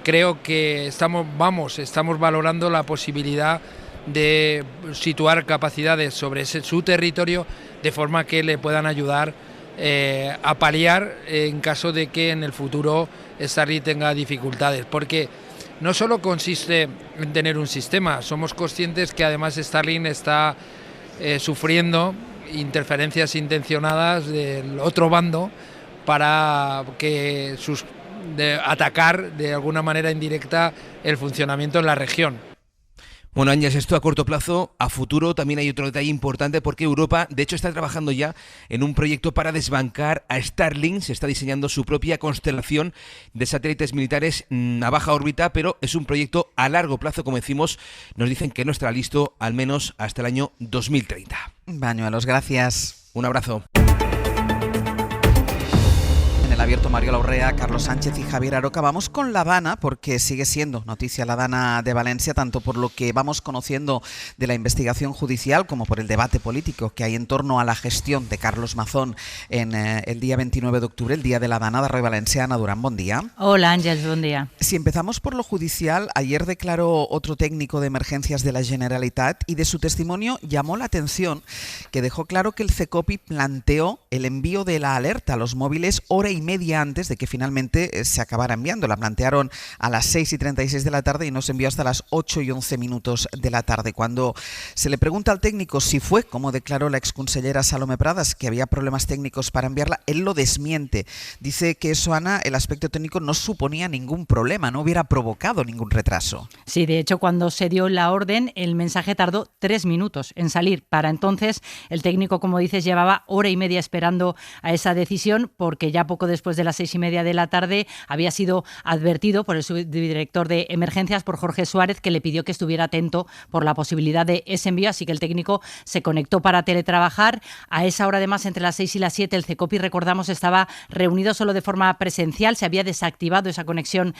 creo que estamos valorando la posibilidad de situar capacidades sobre su territorio de forma que le puedan ayudar a paliar en caso de que en el futuro Starlink tenga dificultades, porque no solo consiste en tener un sistema, somos conscientes que además Starlink está sufriendo interferencias intencionadas del otro bando para que atacar de alguna manera indirecta el funcionamiento en la región. Bueno, Ángels, esto a corto plazo. A futuro también hay otro detalle importante, porque Europa, de hecho, está trabajando ya en un proyecto para desbancar a Starlink. Se está diseñando su propia constelación de satélites militares a baja órbita, pero es un proyecto a largo plazo, como decimos. Nos dicen que no estará listo al menos hasta el año 2030. Bañuelos, gracias. Un abrazo. Abierto Mario Laurrea, Carlos Sánchez y Javier Aroca. Vamos con la Dana, porque sigue siendo noticia la Dana de Valencia, tanto por lo que vamos conociendo de la investigación judicial como por el debate político que hay en torno a la gestión de Carlos Mazón en el día 29 de octubre, el día de la Dana de Rey Valencia. Ana Durán, buen día. Hola, Ángels, buen día. Si empezamos por lo judicial, ayer declaró otro técnico de emergencias de la Generalitat y de su testimonio llamó la atención que dejó claro que el CECOPI planteó el envío de la alerta a los móviles hora y media media antes de que finalmente se acabara enviando. La plantearon a las 6:36 de la tarde y no se envió hasta las 8:11 de la tarde. Cuando se le pregunta al técnico si fue, como declaró la exconsellera Salomé Pradas, que había problemas técnicos para enviarla, él lo desmiente. Dice que eso, Ana, el aspecto técnico no suponía ningún problema, no hubiera provocado ningún retraso. Sí, de hecho, cuando se dio la orden, el mensaje tardó 3 minutos en salir. Para entonces, el técnico, como dices, llevaba hora y media esperando a esa decisión, porque ya poco después de las 6:30 de la tarde había sido advertido por el subdirector de emergencias, por Jorge Suárez, que le pidió que estuviera atento por la posibilidad de ese envío, así que el técnico se conectó para teletrabajar. A esa hora, además, entre las 6 y las 7, el CECOPI, recordamos, estaba reunido solo de forma presencial, se había desactivado esa conexión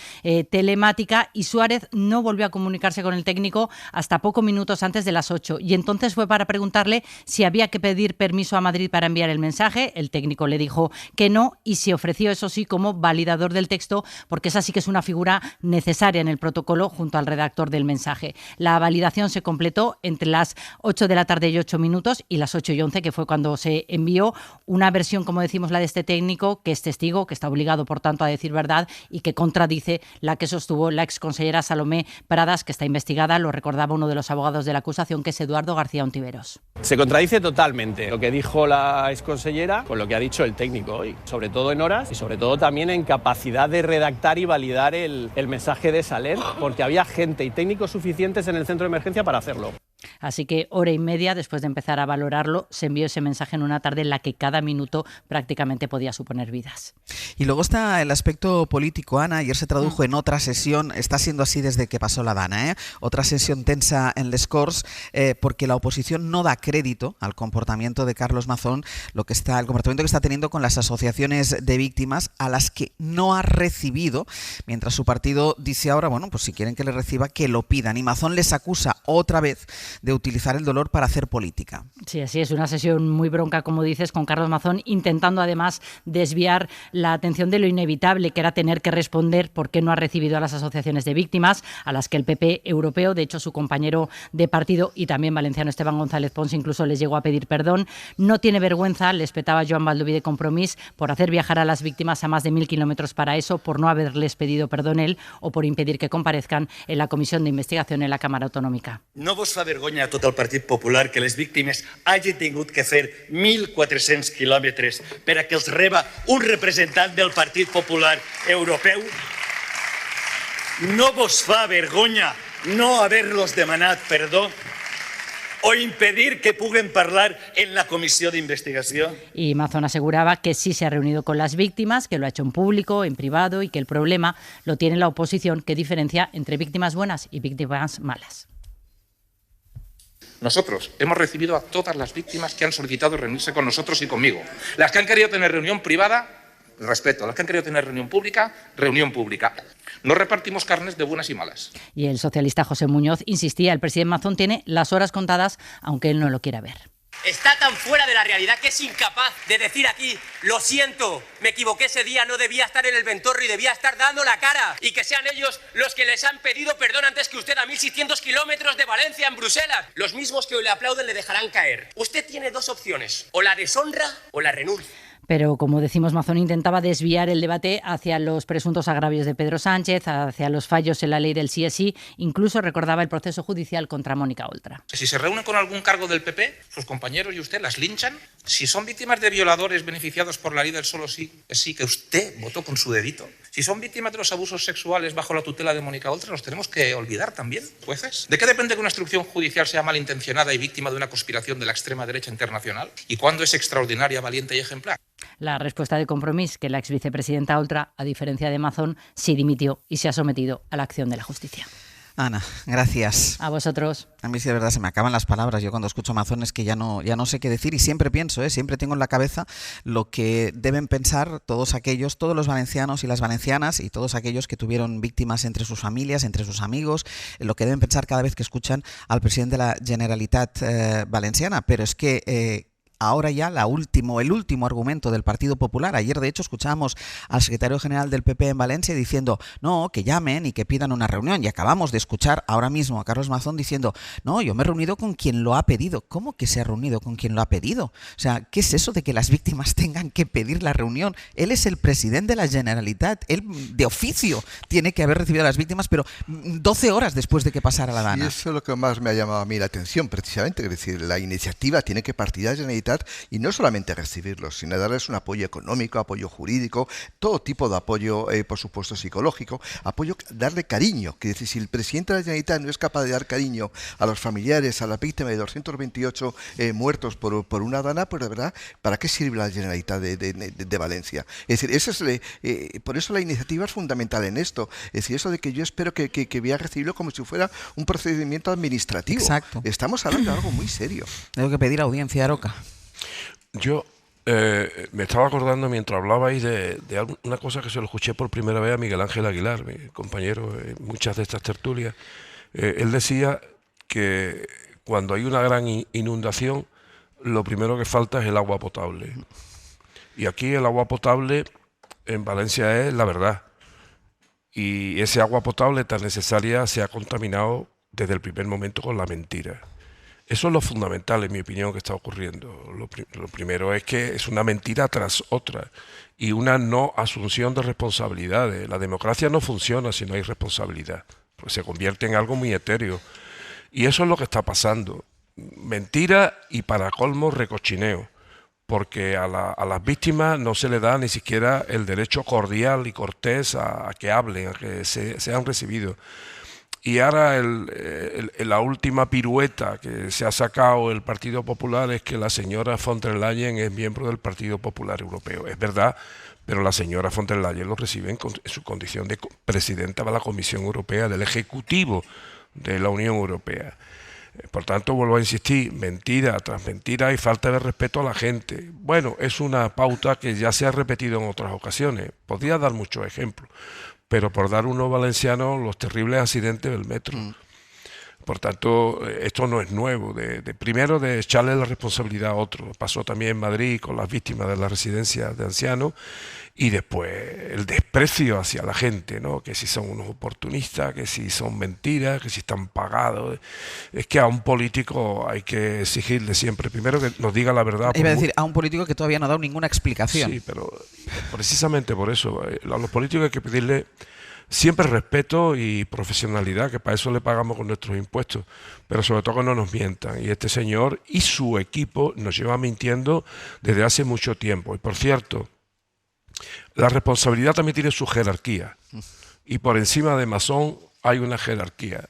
telemática y Suárez no volvió a comunicarse con el técnico hasta pocos minutos antes de las 8, y entonces fue para preguntarle si había que pedir permiso a Madrid para enviar el mensaje. El técnico le dijo que no y se ofreció, eso sí, como validador del texto, porque esa sí que es una figura necesaria en el protocolo junto al redactor del mensaje. La validación se completó entre las 8 de la tarde y 8 minutos y las 8:11, que fue cuando se envió. Una versión, como decimos, la de este técnico, que es testigo, que está obligado, por tanto, a decir verdad y que contradice la que sostuvo la exconsellera Salomé Pradas, que está investigada, lo recordaba uno de los abogados de la acusación, que es Eduardo García Ontiveros. Se contradice totalmente lo que dijo la exconsellera con lo que ha dicho el técnico hoy, sobre todo en horas y sobre todo también en capacidad de redactar y validar el mensaje de Saler, porque había gente y técnicos suficientes en el centro de emergencia para hacerlo. Así que hora y media después de empezar a valorarlo, se envió ese mensaje en una tarde en la que cada minuto prácticamente podía suponer vidas. Y luego está el aspecto político, Ana. Ayer se tradujo en otra sesión, está siendo así desde que pasó la Dana, otra sesión tensa en Les Corts, porque la oposición no da crédito al comportamiento de Carlos Mazón, el comportamiento que está teniendo con las asociaciones de víctimas, a las que no ha recibido, mientras su partido dice ahora, bueno, pues si quieren que le reciba, que lo pidan. Y Mazón les acusa otra vez de utilizar el dolor para hacer política. Sí, así es, una sesión muy bronca, como dices, con Carlos Mazón intentando además desviar la atención de lo inevitable, que era tener que responder por qué no ha recibido a las asociaciones de víctimas, a las que el PP europeo, de hecho su compañero de partido y también valenciano Esteban González Pons, incluso les llegó a pedir perdón. No tiene vergüenza, le espetaba Joan Baldoví de Compromís, por hacer viajar a las víctimas a más de 1.000 kilómetros para eso, por no haberles pedido perdón él o por impedir que comparezcan en la Comisión de Investigación en la Cámara Autonómica. No vos fa vergonya a tot el Partit Popular que les víctimes hagin tingut que fer 1.400 quilòmetres per a que els reba un representant del Partit Popular Europeu? No vos fa vergonya no haver-los demanat perdó o impedir que puguen parlar en la Comissió d'Investigació? Y Mazón aseguraba que sí se ha reunido con las víctimas, que lo ha hecho en público, en privado, y que el problema lo tiene la oposición, que diferencia entre víctimas buenas y víctimas malas. Nosotros hemos recibido a todas las víctimas que han solicitado reunirse con nosotros y conmigo. Las que han querido tener reunión privada, respeto. Las que han querido tener reunión pública, reunión pública. No repartimos carnes de buenas y malas. Y el socialista José Muñoz insistía, el presidente Mazón tiene las horas contadas, aunque él no lo quiera ver. Está tan fuera de la realidad que es incapaz de decir aquí, lo siento, me equivoqué ese día, no debía estar en el Ventorro y debía estar dando la cara. Y que sean ellos los que les han pedido perdón antes que usted a 1.600 kilómetros de Valencia, en Bruselas. Los mismos que hoy le aplauden le dejarán caer. Usted tiene dos opciones, o la deshonra o la renuncia. Pero, como decimos, Mazón intentaba desviar el debate hacia los presuntos agravios de Pedro Sánchez, hacia los fallos en la ley del sí es sí, incluso recordaba el proceso judicial contra Mónica Oltra. Si se reúnen con algún cargo del PP, sus compañeros y usted las linchan. Si son víctimas de violadores beneficiados por la ley del solo sí es sí, que usted votó con su dedito. Si son víctimas de los abusos sexuales bajo la tutela de Mónica Oltra, los tenemos que olvidar también, jueces. ¿De qué depende que una instrucción judicial sea malintencionada y víctima de una conspiración de la extrema derecha internacional? ¿Y cuándo es extraordinaria, valiente y ejemplar? La respuesta de Compromís, que la exvicepresidenta Oltra, a diferencia de Mazón, sí dimitió y se ha sometido a la acción de la justicia. Ana, gracias. A vosotros. A mí sí, de verdad, se me acaban las palabras. Yo cuando escucho Mazón es que ya no sé qué decir y siempre pienso, siempre tengo en la cabeza lo que deben pensar todos los valencianos y las valencianas y todos aquellos que tuvieron víctimas entre sus familias, entre sus amigos, lo que deben pensar cada vez que escuchan al presidente de la Generalitat Valenciana. Pero es que ahora ya el último argumento del Partido Popular. Ayer, de hecho, escuchábamos al secretario general del PP en Valencia diciendo no, que llamen y que pidan una reunión. Y acabamos de escuchar ahora mismo a Carlos Mazón diciendo no, yo me he reunido con quien lo ha pedido. ¿Cómo que se ha reunido con quien lo ha pedido? O sea, ¿qué es eso de que las víctimas tengan que pedir la reunión? Él es el presidente de la Generalitat. Él, de oficio, tiene que haber recibido a las víctimas, pero 12 horas después de que pasara la Dana. Y eso es lo que más me ha llamado a mí la atención, precisamente. Es decir, la iniciativa tiene que partir de la Generalitat y no solamente recibirlos, sino darles un apoyo económico, apoyo jurídico, todo tipo de apoyo, por supuesto, psicológico, apoyo, darle cariño. Que decir, si el presidente de la Generalitat no es capaz de dar cariño a los familiares, a la víctima de 228 muertos por una Dana, pues de verdad, ¿para qué sirve la Generalitat de Valencia? Es decir, eso es, por eso la iniciativa es fundamental en esto. Es decir, eso de que yo espero que voy a recibirlo como si fuera un procedimiento administrativo. Exacto. Estamos hablando de algo muy serio. Tengo que pedir audiencia, Aroca. Yo me estaba acordando mientras hablabais de una cosa que se lo escuché por primera vez a Miguel Ángel Aguilar, mi compañero en muchas de estas tertulias. Él decía que cuando hay una gran inundación, lo primero que falta es el agua potable. Y aquí el agua potable en Valencia es la verdad. Y ese agua potable tan necesaria se ha contaminado desde el primer momento con la mentira. Eso es lo fundamental, en mi opinión, que está ocurriendo. Lo primero es que es una mentira tras otra y una no asunción de responsabilidades. La democracia no funciona si no hay responsabilidad, pues se convierte en algo muy etéreo. Y eso es lo que está pasando. Mentira y, para colmo, recochineo. Porque a las víctimas no se le da ni siquiera el derecho cordial y cortés a que hablen, a que sean recibidos. Y ahora la última pirueta que se ha sacado el Partido Popular es que la señora von der Leyen es miembro del Partido Popular Europeo. Es verdad, pero la señora von der Leyen lo recibe en su condición de presidenta de la Comisión Europea, del Ejecutivo de la Unión Europea. Por tanto, vuelvo a insistir, mentira tras mentira y falta de respeto a la gente. Bueno, es una pauta que ya se ha repetido en otras ocasiones. Podría dar muchos ejemplos, pero por dar uno valenciano, los terribles accidentes del metro. Por tanto, esto no es nuevo. Primero, de echarle la responsabilidad a otro. Pasó también en Madrid con las víctimas de la residencia de ancianos. Y después el desprecio hacia la gente, ¿no? Que si son unos oportunistas, que si son mentiras, que si están pagados. Es que a un político hay que exigirle siempre, primero, que nos diga la verdad. Iba a decir, a un político que todavía no ha dado ninguna explicación. Sí, pero precisamente por eso, a los políticos hay que pedirle siempre respeto y profesionalidad, que para eso le pagamos con nuestros impuestos, pero sobre todo que no nos mientan. Y este señor y su equipo nos lleva mintiendo desde hace mucho tiempo. Y por cierto, la responsabilidad también tiene su jerarquía. Y por encima de Mazón hay una jerarquía.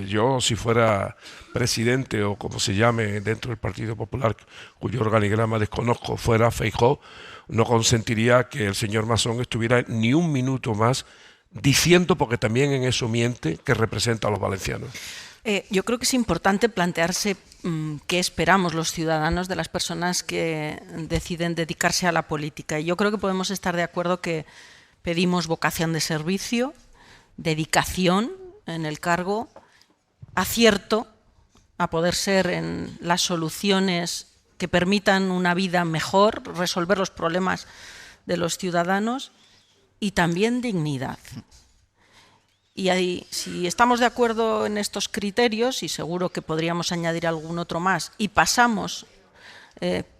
Yo, si fuera presidente o como se llame dentro del Partido Popular, cuyo organigrama desconozco, fuera Feijóo, no consentiría que el señor Mazón estuviera ni un minuto más diciendo, porque también en eso miente, que representa a los valencianos. Yo creo que es importante plantearse qué esperamos los ciudadanos de las personas que deciden dedicarse a la política. Y yo creo que podemos estar de acuerdo que pedimos vocación de servicio, dedicación en el cargo, acierto a poder ser en las soluciones que permitan una vida mejor, resolver los problemas de los ciudadanos, y también dignidad. Y ahí, si estamos de acuerdo en estos criterios, y seguro que podríamos añadir algún otro más, y pasamos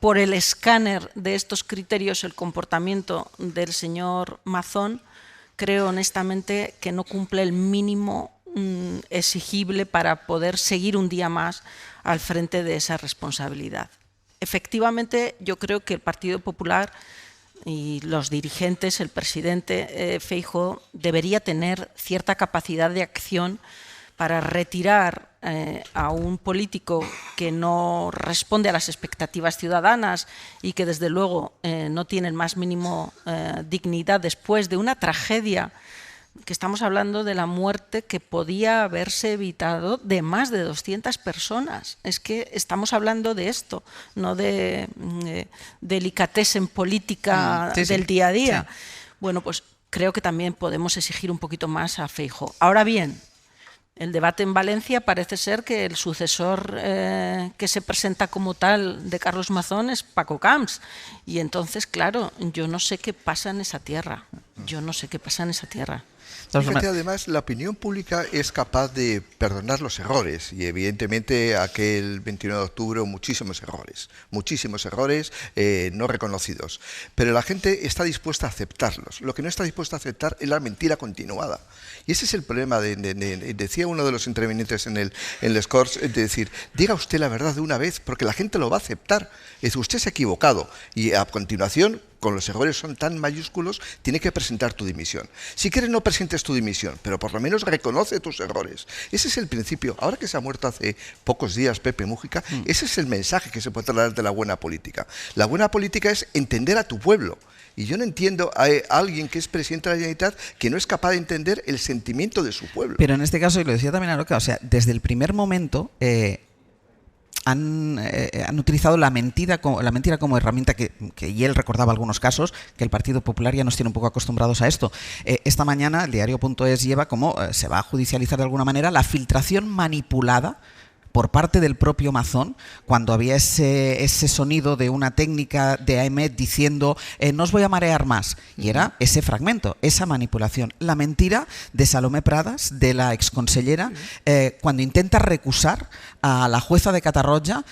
por el escáner de estos criterios el comportamiento del señor Mazón, creo honestamente que no cumple el mínimo exigible para poder seguir un día más al frente de esa responsabilidad. Efectivamente, yo creo que el Partido Popular y los dirigentes, el presidente Feijóo, debería tener cierta capacidad de acción para retirar a un político que no responde a las expectativas ciudadanas y que desde luego no tiene el más mínimo dignidad después de una tragedia, que estamos hablando de la muerte que podía haberse evitado de más de 200 personas. Es que estamos hablando de esto, no de delicatessen política del día a día. Sí. Bueno, pues creo que también podemos exigir un poquito más a Feijóo. Ahora bien, El debate en Valencia parece ser que el sucesor que se presenta como tal de Carlos Mazón es Paco Camps. Y entonces, claro, yo no sé qué pasa en esa tierra. Fíjate, además, la opinión pública es capaz de perdonar los errores y evidentemente aquel 29 de octubre hubo muchísimos errores no reconocidos, pero la gente está dispuesta a aceptarlos. Lo que no está dispuesta a aceptar es la mentira continuada. Y ese es el problema, decía uno de los intervinientes en Les Corts, de decir, diga usted la verdad de una vez, porque la gente lo va a aceptar. Es decir, usted se ha equivocado y a continuación, con los errores son tan mayúsculos, tiene que presentar tu dimisión. Si quieres no presentes tu dimisión, pero por lo menos reconoce tus errores. Ese es el principio. Ahora que se ha muerto hace pocos días Pepe Mújica, ese es el mensaje que se puede trasladar de la buena política. La buena política es entender a tu pueblo. Y yo no entiendo a alguien que es presidente de la Generalitat que no es capaz de entender el sentimiento de su pueblo. Pero en este caso, y lo decía también Aroca, o sea, desde el primer momento han utilizado la mentira como herramienta y él recordaba algunos casos que el Partido Popular ya nos tiene un poco acostumbrados a esto. Esta mañana el diario.es lleva como se va a judicializar de alguna manera la filtración manipulada por parte del propio Mazón, cuando había ese sonido de una técnica de AEMET diciendo no os voy a marear más, y era ese fragmento, esa manipulación, la mentira de Salomé Pradas, de la exconsellera, cuando intenta recusar a la jueza de Catarroja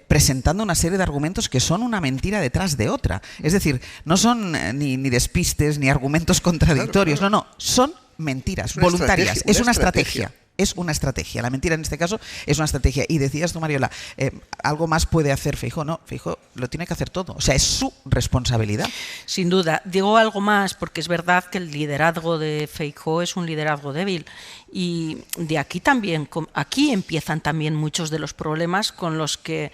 presentando una serie de argumentos que son una mentira detrás de otra. Es decir, no son ni despistes ni argumentos contradictorios, no, son mentiras voluntarias, es una estrategia. Es una estrategia. La mentira en este caso es una estrategia. Y decías tú, Mariola, algo más puede hacer Feijóo. No, Feijóo lo tiene que hacer todo. O sea, es su responsabilidad. Sin duda. Digo algo más porque es verdad que el liderazgo de Feijóo es un liderazgo débil. Y de aquí también, aquí empiezan también muchos de los problemas con los que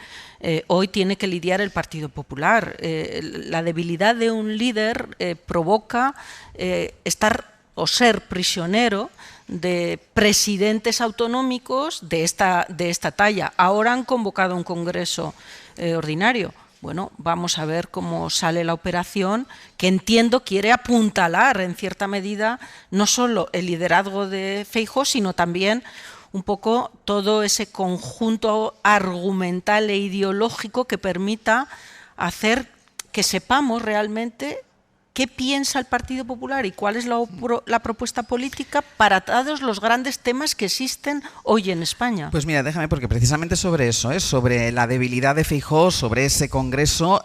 hoy tiene que lidiar el Partido Popular. La debilidad de un líder provoca estar o ser prisionero de presidentes autonómicos de esta talla. Ahora han convocado un congreso ordinario. Bueno, vamos a ver cómo sale la operación, que entiendo quiere apuntalar en cierta medida no solo el liderazgo de Feijóo, sino también un poco todo ese conjunto argumental e ideológico que permita hacer que sepamos realmente qué piensa el Partido Popular y cuál es la propuesta política para todos los grandes temas que existen hoy en España. Pues mira, déjame, porque precisamente sobre eso, sobre la debilidad de Feijóo, sobre ese congreso,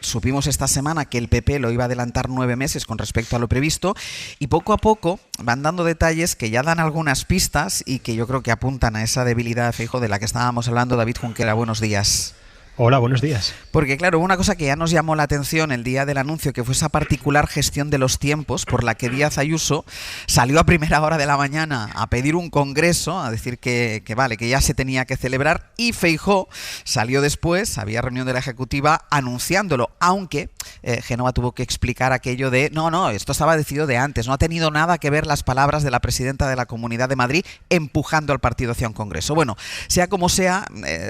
supimos esta semana que el PP lo iba a adelantar 9 meses con respecto a lo previsto, y poco a poco van dando detalles que ya dan algunas pistas y que yo creo que apuntan a esa debilidad de Feijóo de la que estábamos hablando. David Junquera, buenos días. Hola, buenos días. Porque claro, una cosa que ya nos llamó la atención el día del anuncio, que fue esa particular gestión de los tiempos por la que Díaz Ayuso salió a primera hora de la mañana a pedir un congreso, a decir que vale, que ya se tenía que celebrar, y Feijóo salió después, había reunión de la Ejecutiva anunciándolo, aunque Génova tuvo que explicar aquello de no, esto estaba decidido de antes, no ha tenido nada que ver las palabras de la presidenta de la Comunidad de Madrid empujando al partido hacia un congreso. Bueno, sea como sea,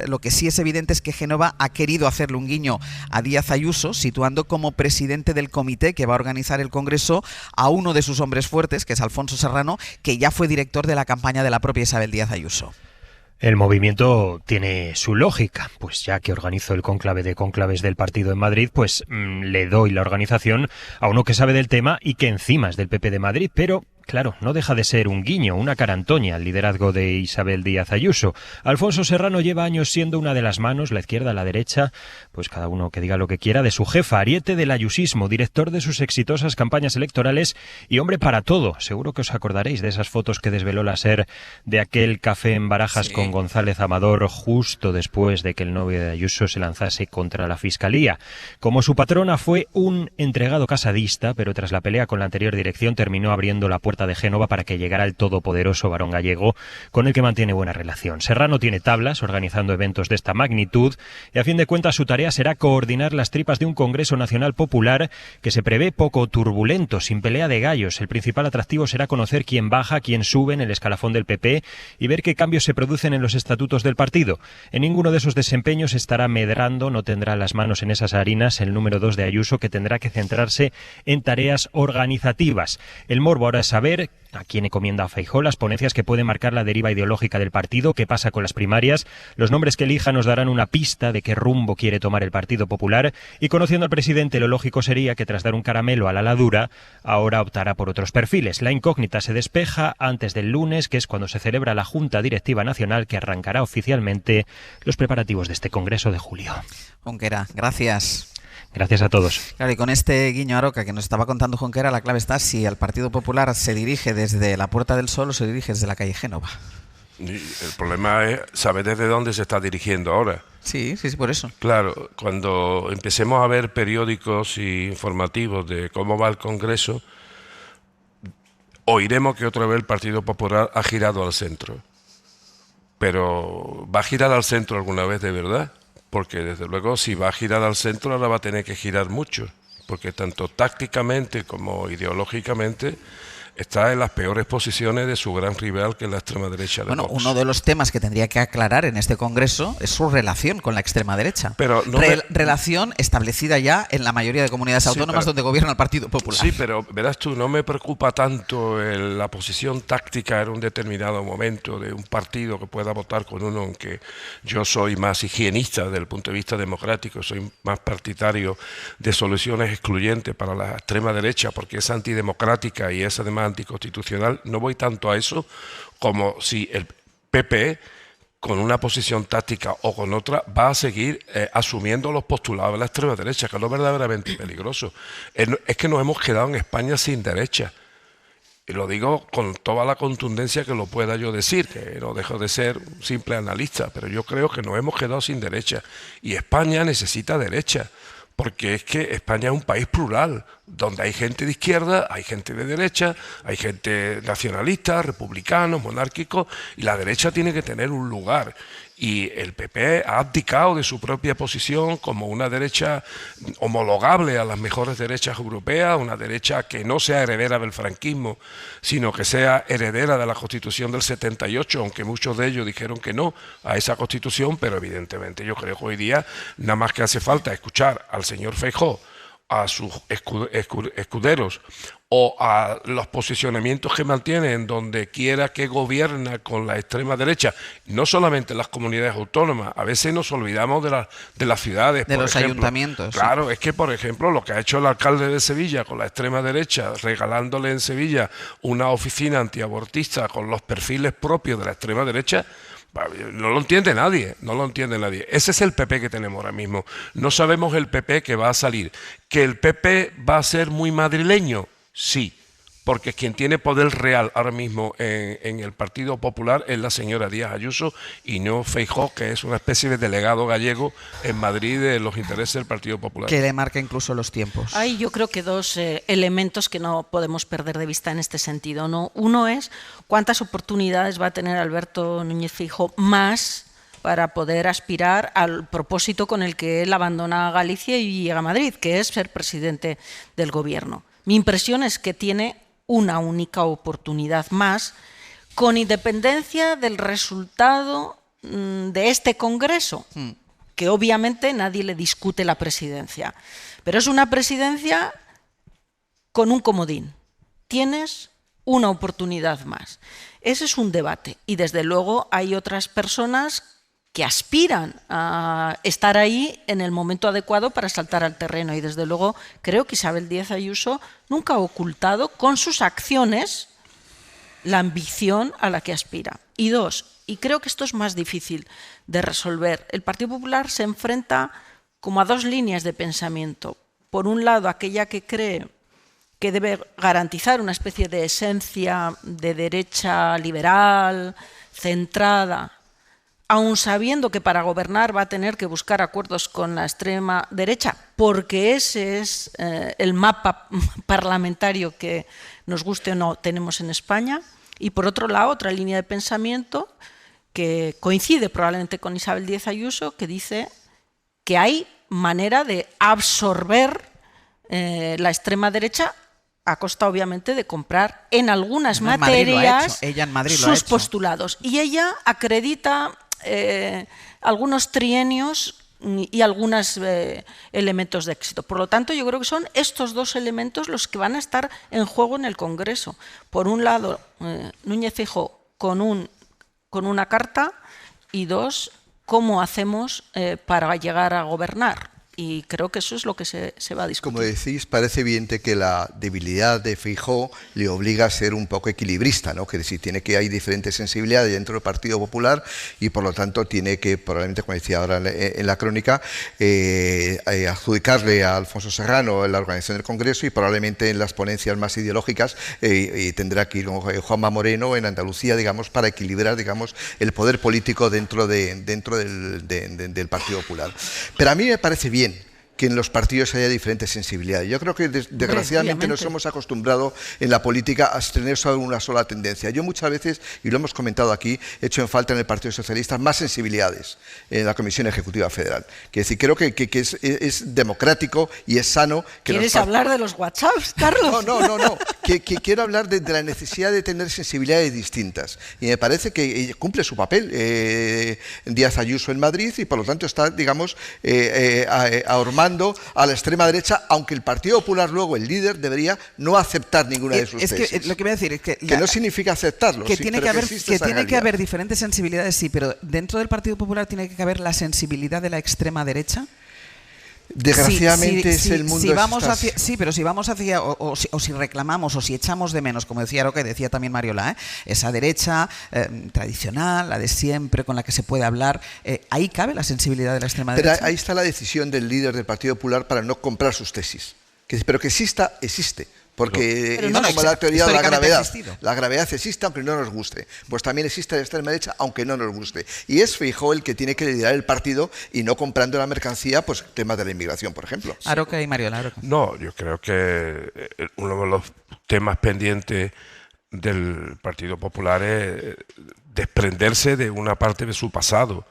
lo que sí es evidente es que Génova ha querido hacerle un guiño a Díaz Ayuso, situando como presidente del comité que va a organizar el Congreso a uno de sus hombres fuertes, que es Alfonso Serrano, que ya fue director de la campaña de la propia Isabel Díaz Ayuso. El movimiento tiene su lógica, pues ya que organizo el cónclave de cónclaves del partido en Madrid, pues le doy la organización a uno que sabe del tema y que encima es del PP de Madrid, pero claro, no deja de ser un guiño, una carantoña al liderazgo de Isabel Díaz Ayuso. Alfonso Serrano lleva años siendo una de las manos, la izquierda, la derecha, pues cada uno que diga lo que quiera, de su jefa, ariete del ayusismo, director de sus exitosas campañas electorales y hombre para todo. Seguro que os acordaréis de esas fotos que desveló la SER de aquel café en Barajas con González Amador justo después de que el novio de Ayuso se lanzase contra la Fiscalía. Como su patrona fue un entregado casadista, pero tras la pelea con la anterior dirección terminó abriendo la puerta de Génova para que llegara el todopoderoso varón gallego con el que mantiene buena relación. Serrano tiene tablas organizando eventos de esta magnitud y a fin de cuentas su tarea será coordinar las tripas de un Congreso Nacional Popular que se prevé poco turbulento, sin pelea de gallos. El principal atractivo será conocer quién baja, quién sube en el escalafón del PP y ver qué cambios se producen en los estatutos del partido. En ninguno de esos desempeños estará medrando, no tendrá las manos en esas harinas el número 2 de Ayuso, que tendrá que centrarse en tareas organizativas. El morbo ahora es saber saber a quién encomienda a Feijóo las ponencias que pueden marcar la deriva ideológica del partido, qué pasa con las primarias. Los nombres que elija nos darán una pista de qué rumbo quiere tomar el Partido Popular, y conociendo al presidente, lo lógico sería que tras dar un caramelo a la ladura, ahora optará por otros perfiles. La incógnita se despeja antes del lunes, que es cuando se celebra la Junta Directiva Nacional, que arrancará oficialmente los preparativos de este Congreso de julio. Junquera, gracias. Gracias a todos. Claro, y con este guiño a Roca que nos estaba contando Junquera, la clave está si el Partido Popular se dirige desde la Puerta del Sol o se dirige desde la calle Génova. Y el problema es saber desde dónde se está dirigiendo ahora. Sí, por eso. Claro, cuando empecemos a ver periódicos y informativos de cómo va el Congreso, oiremos que otra vez el Partido Popular ha girado al centro. Pero ¿va a girar al centro alguna vez de verdad? Porque desde luego si va a girar al centro ahora va a tener que girar mucho, porque tanto tácticamente como ideológicamente está en las peores posiciones de su gran rival, que es la extrema derecha de Bueno, Vox. uno de los temas que tendría que aclarar en este Congreso es su relación con la extrema derecha. Pero no relación establecida ya en la mayoría de comunidades autónomas donde gobierna el Partido Popular. Sí, pero verás tú, no me preocupa tanto la posición táctica en un determinado momento de un partido que pueda votar con uno, aunque yo soy más higienista desde el punto de vista democrático, soy más partidario de soluciones excluyentes para la extrema derecha, porque es antidemocrática y es además anticonstitucional. No voy tanto a eso como si el PP, con una posición táctica o con otra, va a seguir asumiendo los postulados de la extrema derecha, que es lo verdaderamente peligroso. Es que nos hemos quedado en España sin derecha. Y lo digo con toda la contundencia que lo pueda yo decir, que no dejo de ser un simple analista, pero yo creo que nos hemos quedado sin derecha. Y España necesita derecha, porque es que España es un país plural, donde hay gente de izquierda, hay gente de derecha, hay gente nacionalista, republicanos, monárquicos, y la derecha tiene que tener un lugar. Y el PP ha abdicado de su propia posición como una derecha homologable a las mejores derechas europeas, una derecha que no sea heredera del franquismo, sino que sea heredera de la Constitución del 78, aunque muchos de ellos dijeron que no a esa Constitución, pero evidentemente yo creo que hoy día nada más que hace falta escuchar al señor Feijóo, a sus escuderos o a los posicionamientos que mantiene en donde quiera que gobierna con la extrema derecha, no solamente en las comunidades autónomas, a veces nos olvidamos de las ciudades. De los ayuntamientos. Claro, es que por ejemplo lo que ha hecho el alcalde de Sevilla con la extrema derecha, regalándole en Sevilla una oficina antiabortista con los perfiles propios de la extrema derecha, no lo entiende nadie, no lo entiende nadie. Ese es el PP que tenemos ahora mismo. No sabemos el PP que va a salir. ¿Que el PP va a ser muy madrileño? Sí, porque quien tiene poder real ahora mismo en el Partido Popular es la señora Díaz Ayuso y no Feijóo, que es una especie de delegado gallego en Madrid de los intereses del Partido Popular. Que le marca incluso los tiempos. Hay yo creo que dos elementos que no podemos perder de vista en este sentido, ¿no? Uno es cuántas oportunidades va a tener Alberto Núñez Feijóo más para poder aspirar al propósito con el que él abandona Galicia y llega a Madrid, que es ser presidente del gobierno. Mi impresión es que tiene una única oportunidad más, con independencia del resultado de este Congreso, que obviamente nadie le discute la presidencia, pero es una presidencia con un comodín. Tienes una oportunidad más. Ese es un debate y desde luego hay otras personas que aspiran a estar ahí en el momento adecuado para saltar al terreno. Y desde luego creo que Isabel Díaz Ayuso nunca ha ocultado con sus acciones la ambición a la que aspira. Y dos, y creo que esto es más difícil de resolver, el Partido Popular se enfrenta como a dos líneas de pensamiento. Por un lado, aquella que cree que debe garantizar una especie de esencia de derecha liberal, centrada, aun sabiendo que para gobernar va a tener que buscar acuerdos con la extrema derecha, porque ese es el mapa parlamentario que, nos guste o no, tenemos en España. Y por otro lado, otra línea de pensamiento que coincide probablemente con Isabel Díaz Ayuso, que dice que hay manera de absorber la extrema derecha a costa, obviamente, de comprar en algunas materias sus postulados. Y ella acredita algunos trienios y algunos elementos de éxito. Por lo tanto, yo creo que son estos dos elementos los que van a estar en juego en el Congreso. Por un lado, Núñez Feijóo con una carta, y dos, cómo hacemos para llegar a gobernar. Y creo que eso es lo que se va a discutir. Como decís, parece evidente que la debilidad de Feijóo le obliga a ser un poco equilibrista, ¿no? Que decir, hay diferentes sensibilidades dentro del Partido Popular y por lo tanto tiene que, probablemente, como decía ahora en la crónica, adjudicarle a Alfonso Serrano la organización del Congreso y probablemente en las ponencias más ideológicas tendrá que ir con Juanma Moreno en Andalucía, digamos, para equilibrar, digamos, el poder político dentro del Partido Popular. Pero a mí me parece bien que en los partidos haya diferentes sensibilidades. Yo creo que desgraciadamente nos hemos acostumbrado en la política a tener solo una sola tendencia. Yo muchas veces, y lo hemos comentado aquí, he hecho en falta en el Partido Socialista más sensibilidades en la Comisión Ejecutiva Federal. Quiero decir, creo que es democrático y es sano. ¿Quieres hablar de los WhatsApps, Carlos? No. Quiero hablar de la necesidad de tener sensibilidades distintas. Y me parece que cumple su papel Díaz Ayuso en Madrid y por lo tanto está, digamos, ahormando a la extrema derecha, aunque el Partido Popular luego, el líder, debería no aceptar ninguna de sus tesis. Que lo que voy a decir es que no significa aceptarlo. Que tiene que haber diferentes sensibilidades, sí, pero dentro del Partido Popular tiene que haber la sensibilidad de la extrema derecha. Desgraciadamente es el mundo. Pero si vamos hacia, o si reclamamos, o si echamos de menos, como decía Roca y decía también Mariola, esa derecha tradicional, la de siempre, con la que se puede hablar, ahí cabe la sensibilidad de la extrema derecha. Pero ahí está la decisión del líder del Partido Popular para no comprar sus tesis. Pero que exista, existe. Porque es como la teoría de la gravedad. La gravedad existe aunque no nos guste. Pues también existe la extrema derecha aunque no nos guste. Y es Feijóo el que tiene que liderar el partido y no comprando la mercancía, pues temas de la inmigración, por ejemplo. Aroca y Mariola. Aroca. No, yo creo que uno de los temas pendientes del Partido Popular es desprenderse de una parte de su pasado.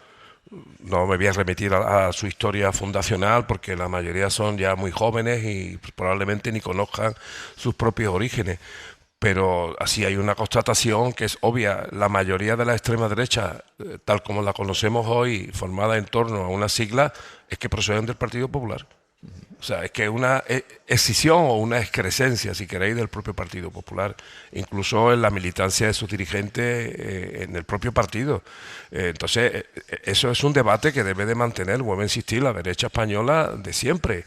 No me voy a remitir a su historia fundacional porque la mayoría son ya muy jóvenes y probablemente ni conozcan sus propios orígenes. Pero así hay una constatación que es obvia. La mayoría de la extrema derecha, tal como la conocemos hoy, formada en torno a una sigla, es que proceden del Partido Popular. O sea, es que una escisión o una excrescencia, si queréis, del propio Partido Popular, incluso en la militancia de sus dirigentes en el propio partido. Entonces, eso es un debate que debe de mantener, vuelvo a insistir, la derecha española de siempre.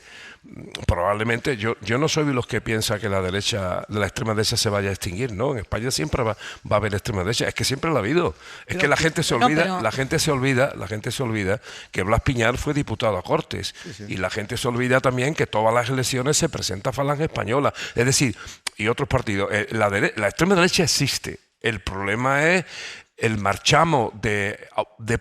Probablemente, yo no soy de los que piensa que la extrema derecha se vaya a extinguir, ¿no? En España siempre va a haber extrema derecha, es que siempre la ha habido. Es que la gente se olvida que Blas Piñar fue diputado a Cortes, y la gente se olvida también que todas las elecciones se presenta Falange Española, es decir, y otros partidos. La extrema derecha existe. El problema es el marchamo de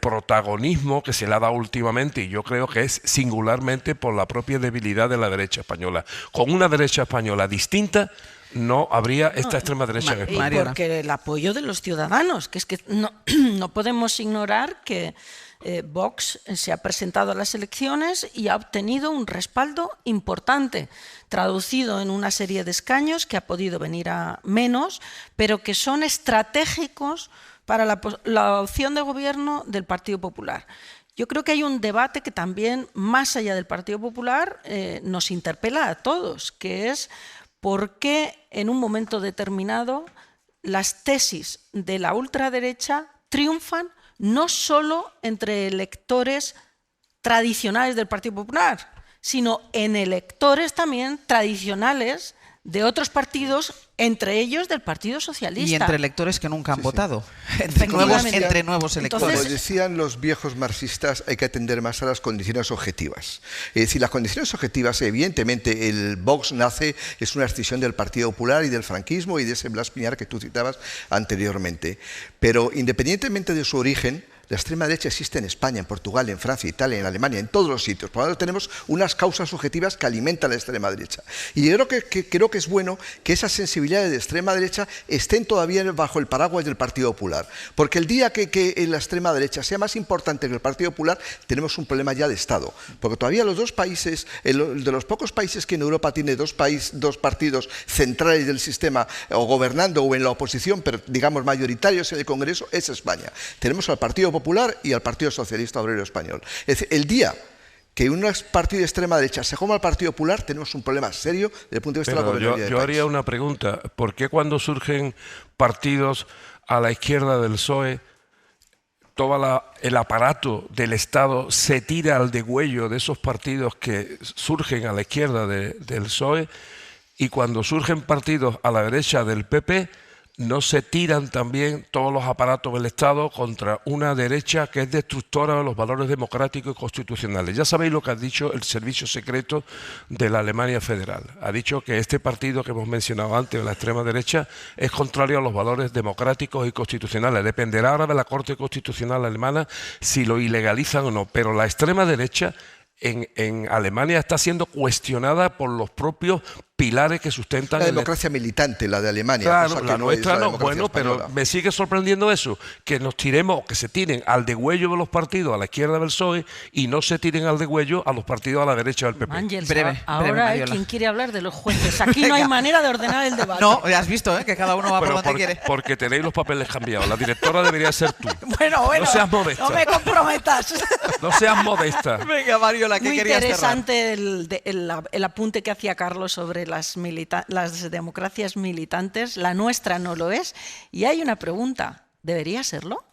protagonismo que se le ha dado últimamente, y yo creo que es singularmente por la propia debilidad de la derecha española. Con una derecha española distinta no habría esta extrema derecha en España. Y porque el apoyo de los ciudadanos, que es que no podemos ignorar que Vox se ha presentado a las elecciones y ha obtenido un respaldo importante, traducido en una serie de escaños que ha podido venir a menos, pero que son estratégicos para la opción de gobierno del Partido Popular. Yo creo que hay un debate que también, más allá del Partido Popular, nos interpela a todos, que es por qué en un momento determinado las tesis de la ultraderecha triunfan no solo entre electores tradicionales del Partido Popular, sino en electores también tradicionales de otros partidos, entre ellos del Partido Socialista. Y entre electores que nunca han votado. Entre nuevos electores. Como decían los viejos marxistas, hay que atender más a las condiciones objetivas. Es decir, las condiciones objetivas, evidentemente, el Vox nace, es una escisión del Partido Popular y del franquismo y de ese Blas Piñar que tú citabas anteriormente. Pero independientemente de su origen, la extrema derecha existe en España, en Portugal, en Francia, Italia, en Alemania, en todos los sitios. Por lo tanto, tenemos unas causas subjetivas que alimentan la extrema derecha. Y yo creo que es bueno que esas sensibilidades de extrema derecha estén todavía bajo el paraguas del Partido Popular. Porque el día que la extrema derecha sea más importante que el Partido Popular, tenemos un problema ya de Estado. Porque todavía los dos países, de los pocos países que en Europa tiene dos partidos centrales del sistema, o gobernando o en la oposición, pero digamos mayoritarios en el Congreso, es España. Tenemos al Partido Popular y al Partido Socialista Obrero Español. Es decir, el día que un partido de extrema derecha se coma al Partido Popular, tenemos un problema serio desde el punto de vista de la gobernabilidad. Yo haría una pregunta. ¿Por qué cuando surgen partidos a la izquierda del PSOE, todo el aparato del Estado se tira al degüello de esos partidos que surgen a la izquierda del PSOE, y cuando surgen partidos a la derecha del PP, no se tiran también todos los aparatos del Estado contra una derecha que es destructora de los valores democráticos y constitucionales? Ya sabéis lo que ha dicho el servicio secreto de la Alemania Federal. Ha dicho que este partido que hemos mencionado antes, de la extrema derecha, es contrario a los valores democráticos y constitucionales. Dependerá ahora de la Corte Constitucional alemana si lo ilegalizan o no, pero la extrema derecha en Alemania está siendo cuestionada por los propios pilares que sustentan la democracia militante, la de Alemania. Claro, la nuestra no. Bueno, pero me sigue sorprendiendo eso, que nos tiremos, que se tiren al degüello de los partidos a la izquierda del PSOE y no se tiren al degüello a los partidos a la derecha del PP. Ángel, ahora hay quien quiere hablar de los jueces. Aquí no hay manera de ordenar el debate. No, has visto, que cada uno va por donde quiere. Porque tenéis los papeles cambiados. La directora debería ser tú. Bueno, no seas modesta. No me comprometas. No seas modesta. Venga, Mariola, ¿qué querías cerrar? Muy interesante el apunte que hacía Carlos sobre las democracias militantes. La nuestra no lo es. Y hay una pregunta, ¿debería serlo?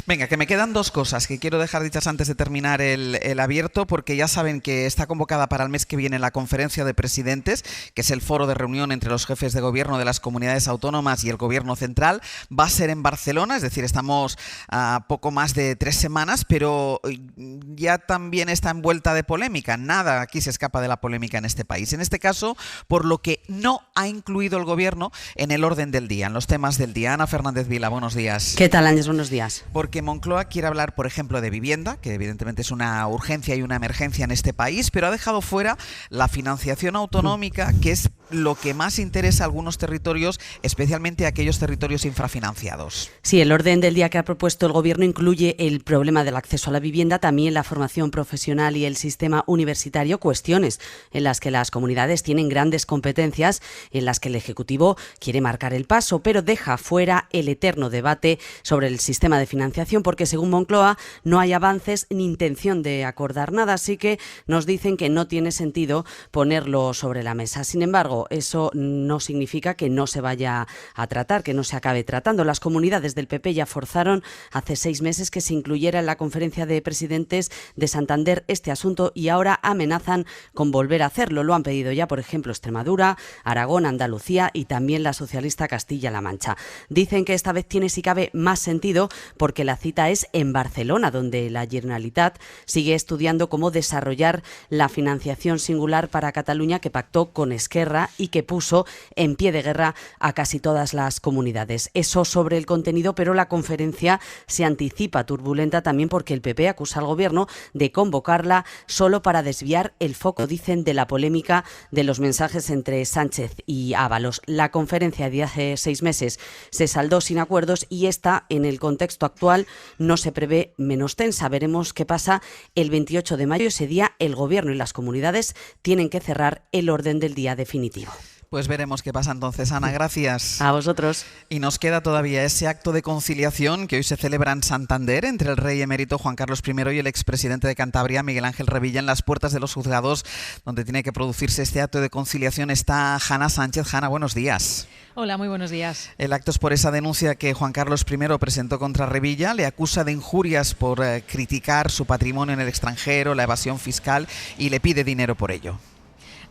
Venga, que me quedan dos cosas que quiero dejar dichas antes de terminar el abierto, porque ya saben que está convocada para el mes que viene la conferencia de presidentes, que es el foro de reunión entre los jefes de gobierno de las comunidades autónomas y el gobierno central. Va a ser en Barcelona, es decir, estamos a poco más de 3 semanas, pero ya también está envuelta de polémica. Nada aquí se escapa de la polémica en este país. En este caso, por lo que no ha incluido el gobierno en el orden del día, en los temas del día. Ana Fernández Vila, buenos días. ¿Qué tal, Ángel? Buenos días. Porque Moncloa quiere hablar, por ejemplo, de vivienda, que evidentemente es una urgencia y una emergencia en este país, pero ha dejado fuera la financiación autonómica, que es lo que más interesa a algunos territorios, especialmente a aquellos territorios infrafinanciados. Sí, el orden del día que ha propuesto el Gobierno incluye el problema del acceso a la vivienda, también la formación profesional y el sistema universitario, cuestiones en las que las comunidades tienen grandes competencias, en las que el Ejecutivo quiere marcar el paso, pero deja fuera el eterno debate sobre el sistema de financiación, porque según Moncloa no hay avances ni intención de acordar nada, así que nos dicen que no tiene sentido ponerlo sobre la mesa. Sin embargo, eso no significa que no se vaya a tratar, que no se acabe tratando. Las comunidades del PP ya forzaron hace 6 meses que se incluyera en la conferencia de presidentes de Santander este asunto y ahora amenazan con volver a hacerlo. Lo han pedido ya, por ejemplo, Extremadura, Aragón, Andalucía y también la socialista Castilla-La Mancha. Dicen que esta vez tiene, si cabe, más sentido porque la cita es en Barcelona, donde la Generalitat sigue estudiando cómo desarrollar la financiación singular para Cataluña que pactó con Esquerra y que puso en pie de guerra a casi todas las comunidades. Eso sobre el contenido, pero la conferencia se anticipa turbulenta también porque el PP acusa al Gobierno de convocarla solo para desviar el foco, dicen, de la polémica de los mensajes entre Sánchez y Ábalos. La conferencia de hace 6 meses se saldó sin acuerdos y esta, en el contexto actual, no se prevé menos tensa. Veremos qué pasa el 28 de mayo. Ese día el Gobierno y las comunidades tienen que cerrar el orden del día definitivo. Pues veremos qué pasa entonces, Ana, gracias. A vosotros. Y nos queda todavía ese acto de conciliación que hoy se celebra en Santander entre el rey emérito Juan Carlos I y el expresidente de Cantabria, Miguel Ángel Revilla, en las puertas de los juzgados donde tiene que producirse este acto de conciliación. Está Hanna Sánchez. Hanna, buenos días. Hola, muy buenos días. El acto es por esa denuncia que Juan Carlos I presentó contra Revilla. Le acusa de injurias por criticar su patrimonio en el extranjero, la evasión fiscal, y le pide dinero por ello.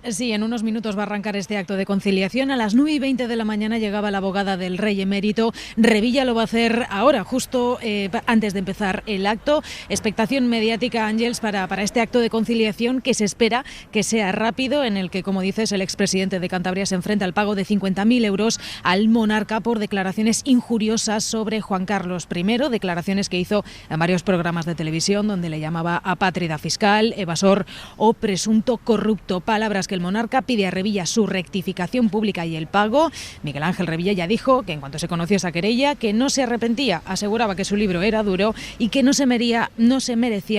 Sí, en unos minutos va a arrancar este acto de conciliación. A las 9:20 de la mañana llegaba la abogada del rey emérito. Revilla lo va a hacer ahora, justo antes de empezar el acto. Expectación mediática, Ángels, para este acto de conciliación que se espera que sea rápido, en el que, como dices, el expresidente de Cantabria se enfrenta al pago de 50.000 euros al monarca por declaraciones injuriosas sobre Juan Carlos I, declaraciones que hizo en varios programas de televisión donde le llamaba apátrida fiscal, evasor o presunto corrupto, palabras que el monarca pide a Revilla su rectificación pública y el pago. Miguel Ángel Revilla ya dijo que en cuanto se conoció esa querella, que no se arrepentía, aseguraba que su libro era duro y que no se merecía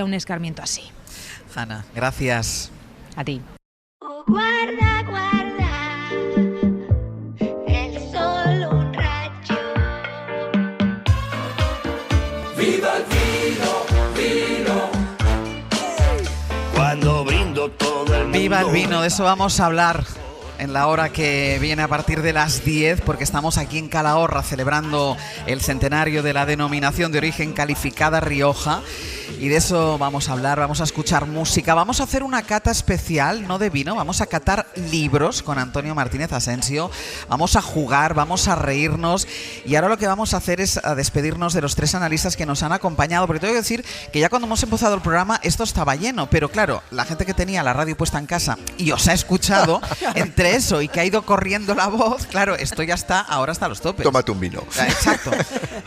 un escarmiento así. Hanna, gracias. A ti. Oh, guarda, guarda, el sol un rayo. ¡Viva el vino, vino! Cuando viva el vino, de eso vamos a hablar en la hora que viene a partir de las 10, porque estamos aquí en Calahorra celebrando el centenario de la denominación de origen calificada Rioja. Y de eso vamos a hablar, vamos a escuchar música, vamos a hacer una cata especial, no de vino, vamos a catar libros con Antonio Martínez Asensio, vamos a jugar, vamos a reírnos y ahora lo que vamos a hacer es a despedirnos de los 3 analistas que nos han acompañado, porque tengo que decir que ya cuando hemos empezado el programa esto estaba lleno, pero claro, la gente que tenía la radio puesta en casa y os ha escuchado, entre eso y que ha ido corriendo la voz, claro, esto ya está, ahora está a los topes. Tómate un vino. Exacto.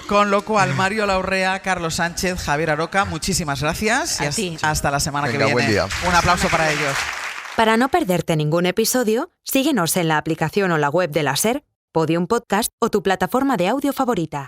Con lo cual, Mario Laurrea, Carlos Sánchez, Javier Aroca, muchísimas gracias y hasta la semana que viene. Buen día. Un aplauso para ellos. Para no perderte ningún episodio, síguenos en la aplicación o la web de la SER, Podium Podcast o tu plataforma de audio favorita.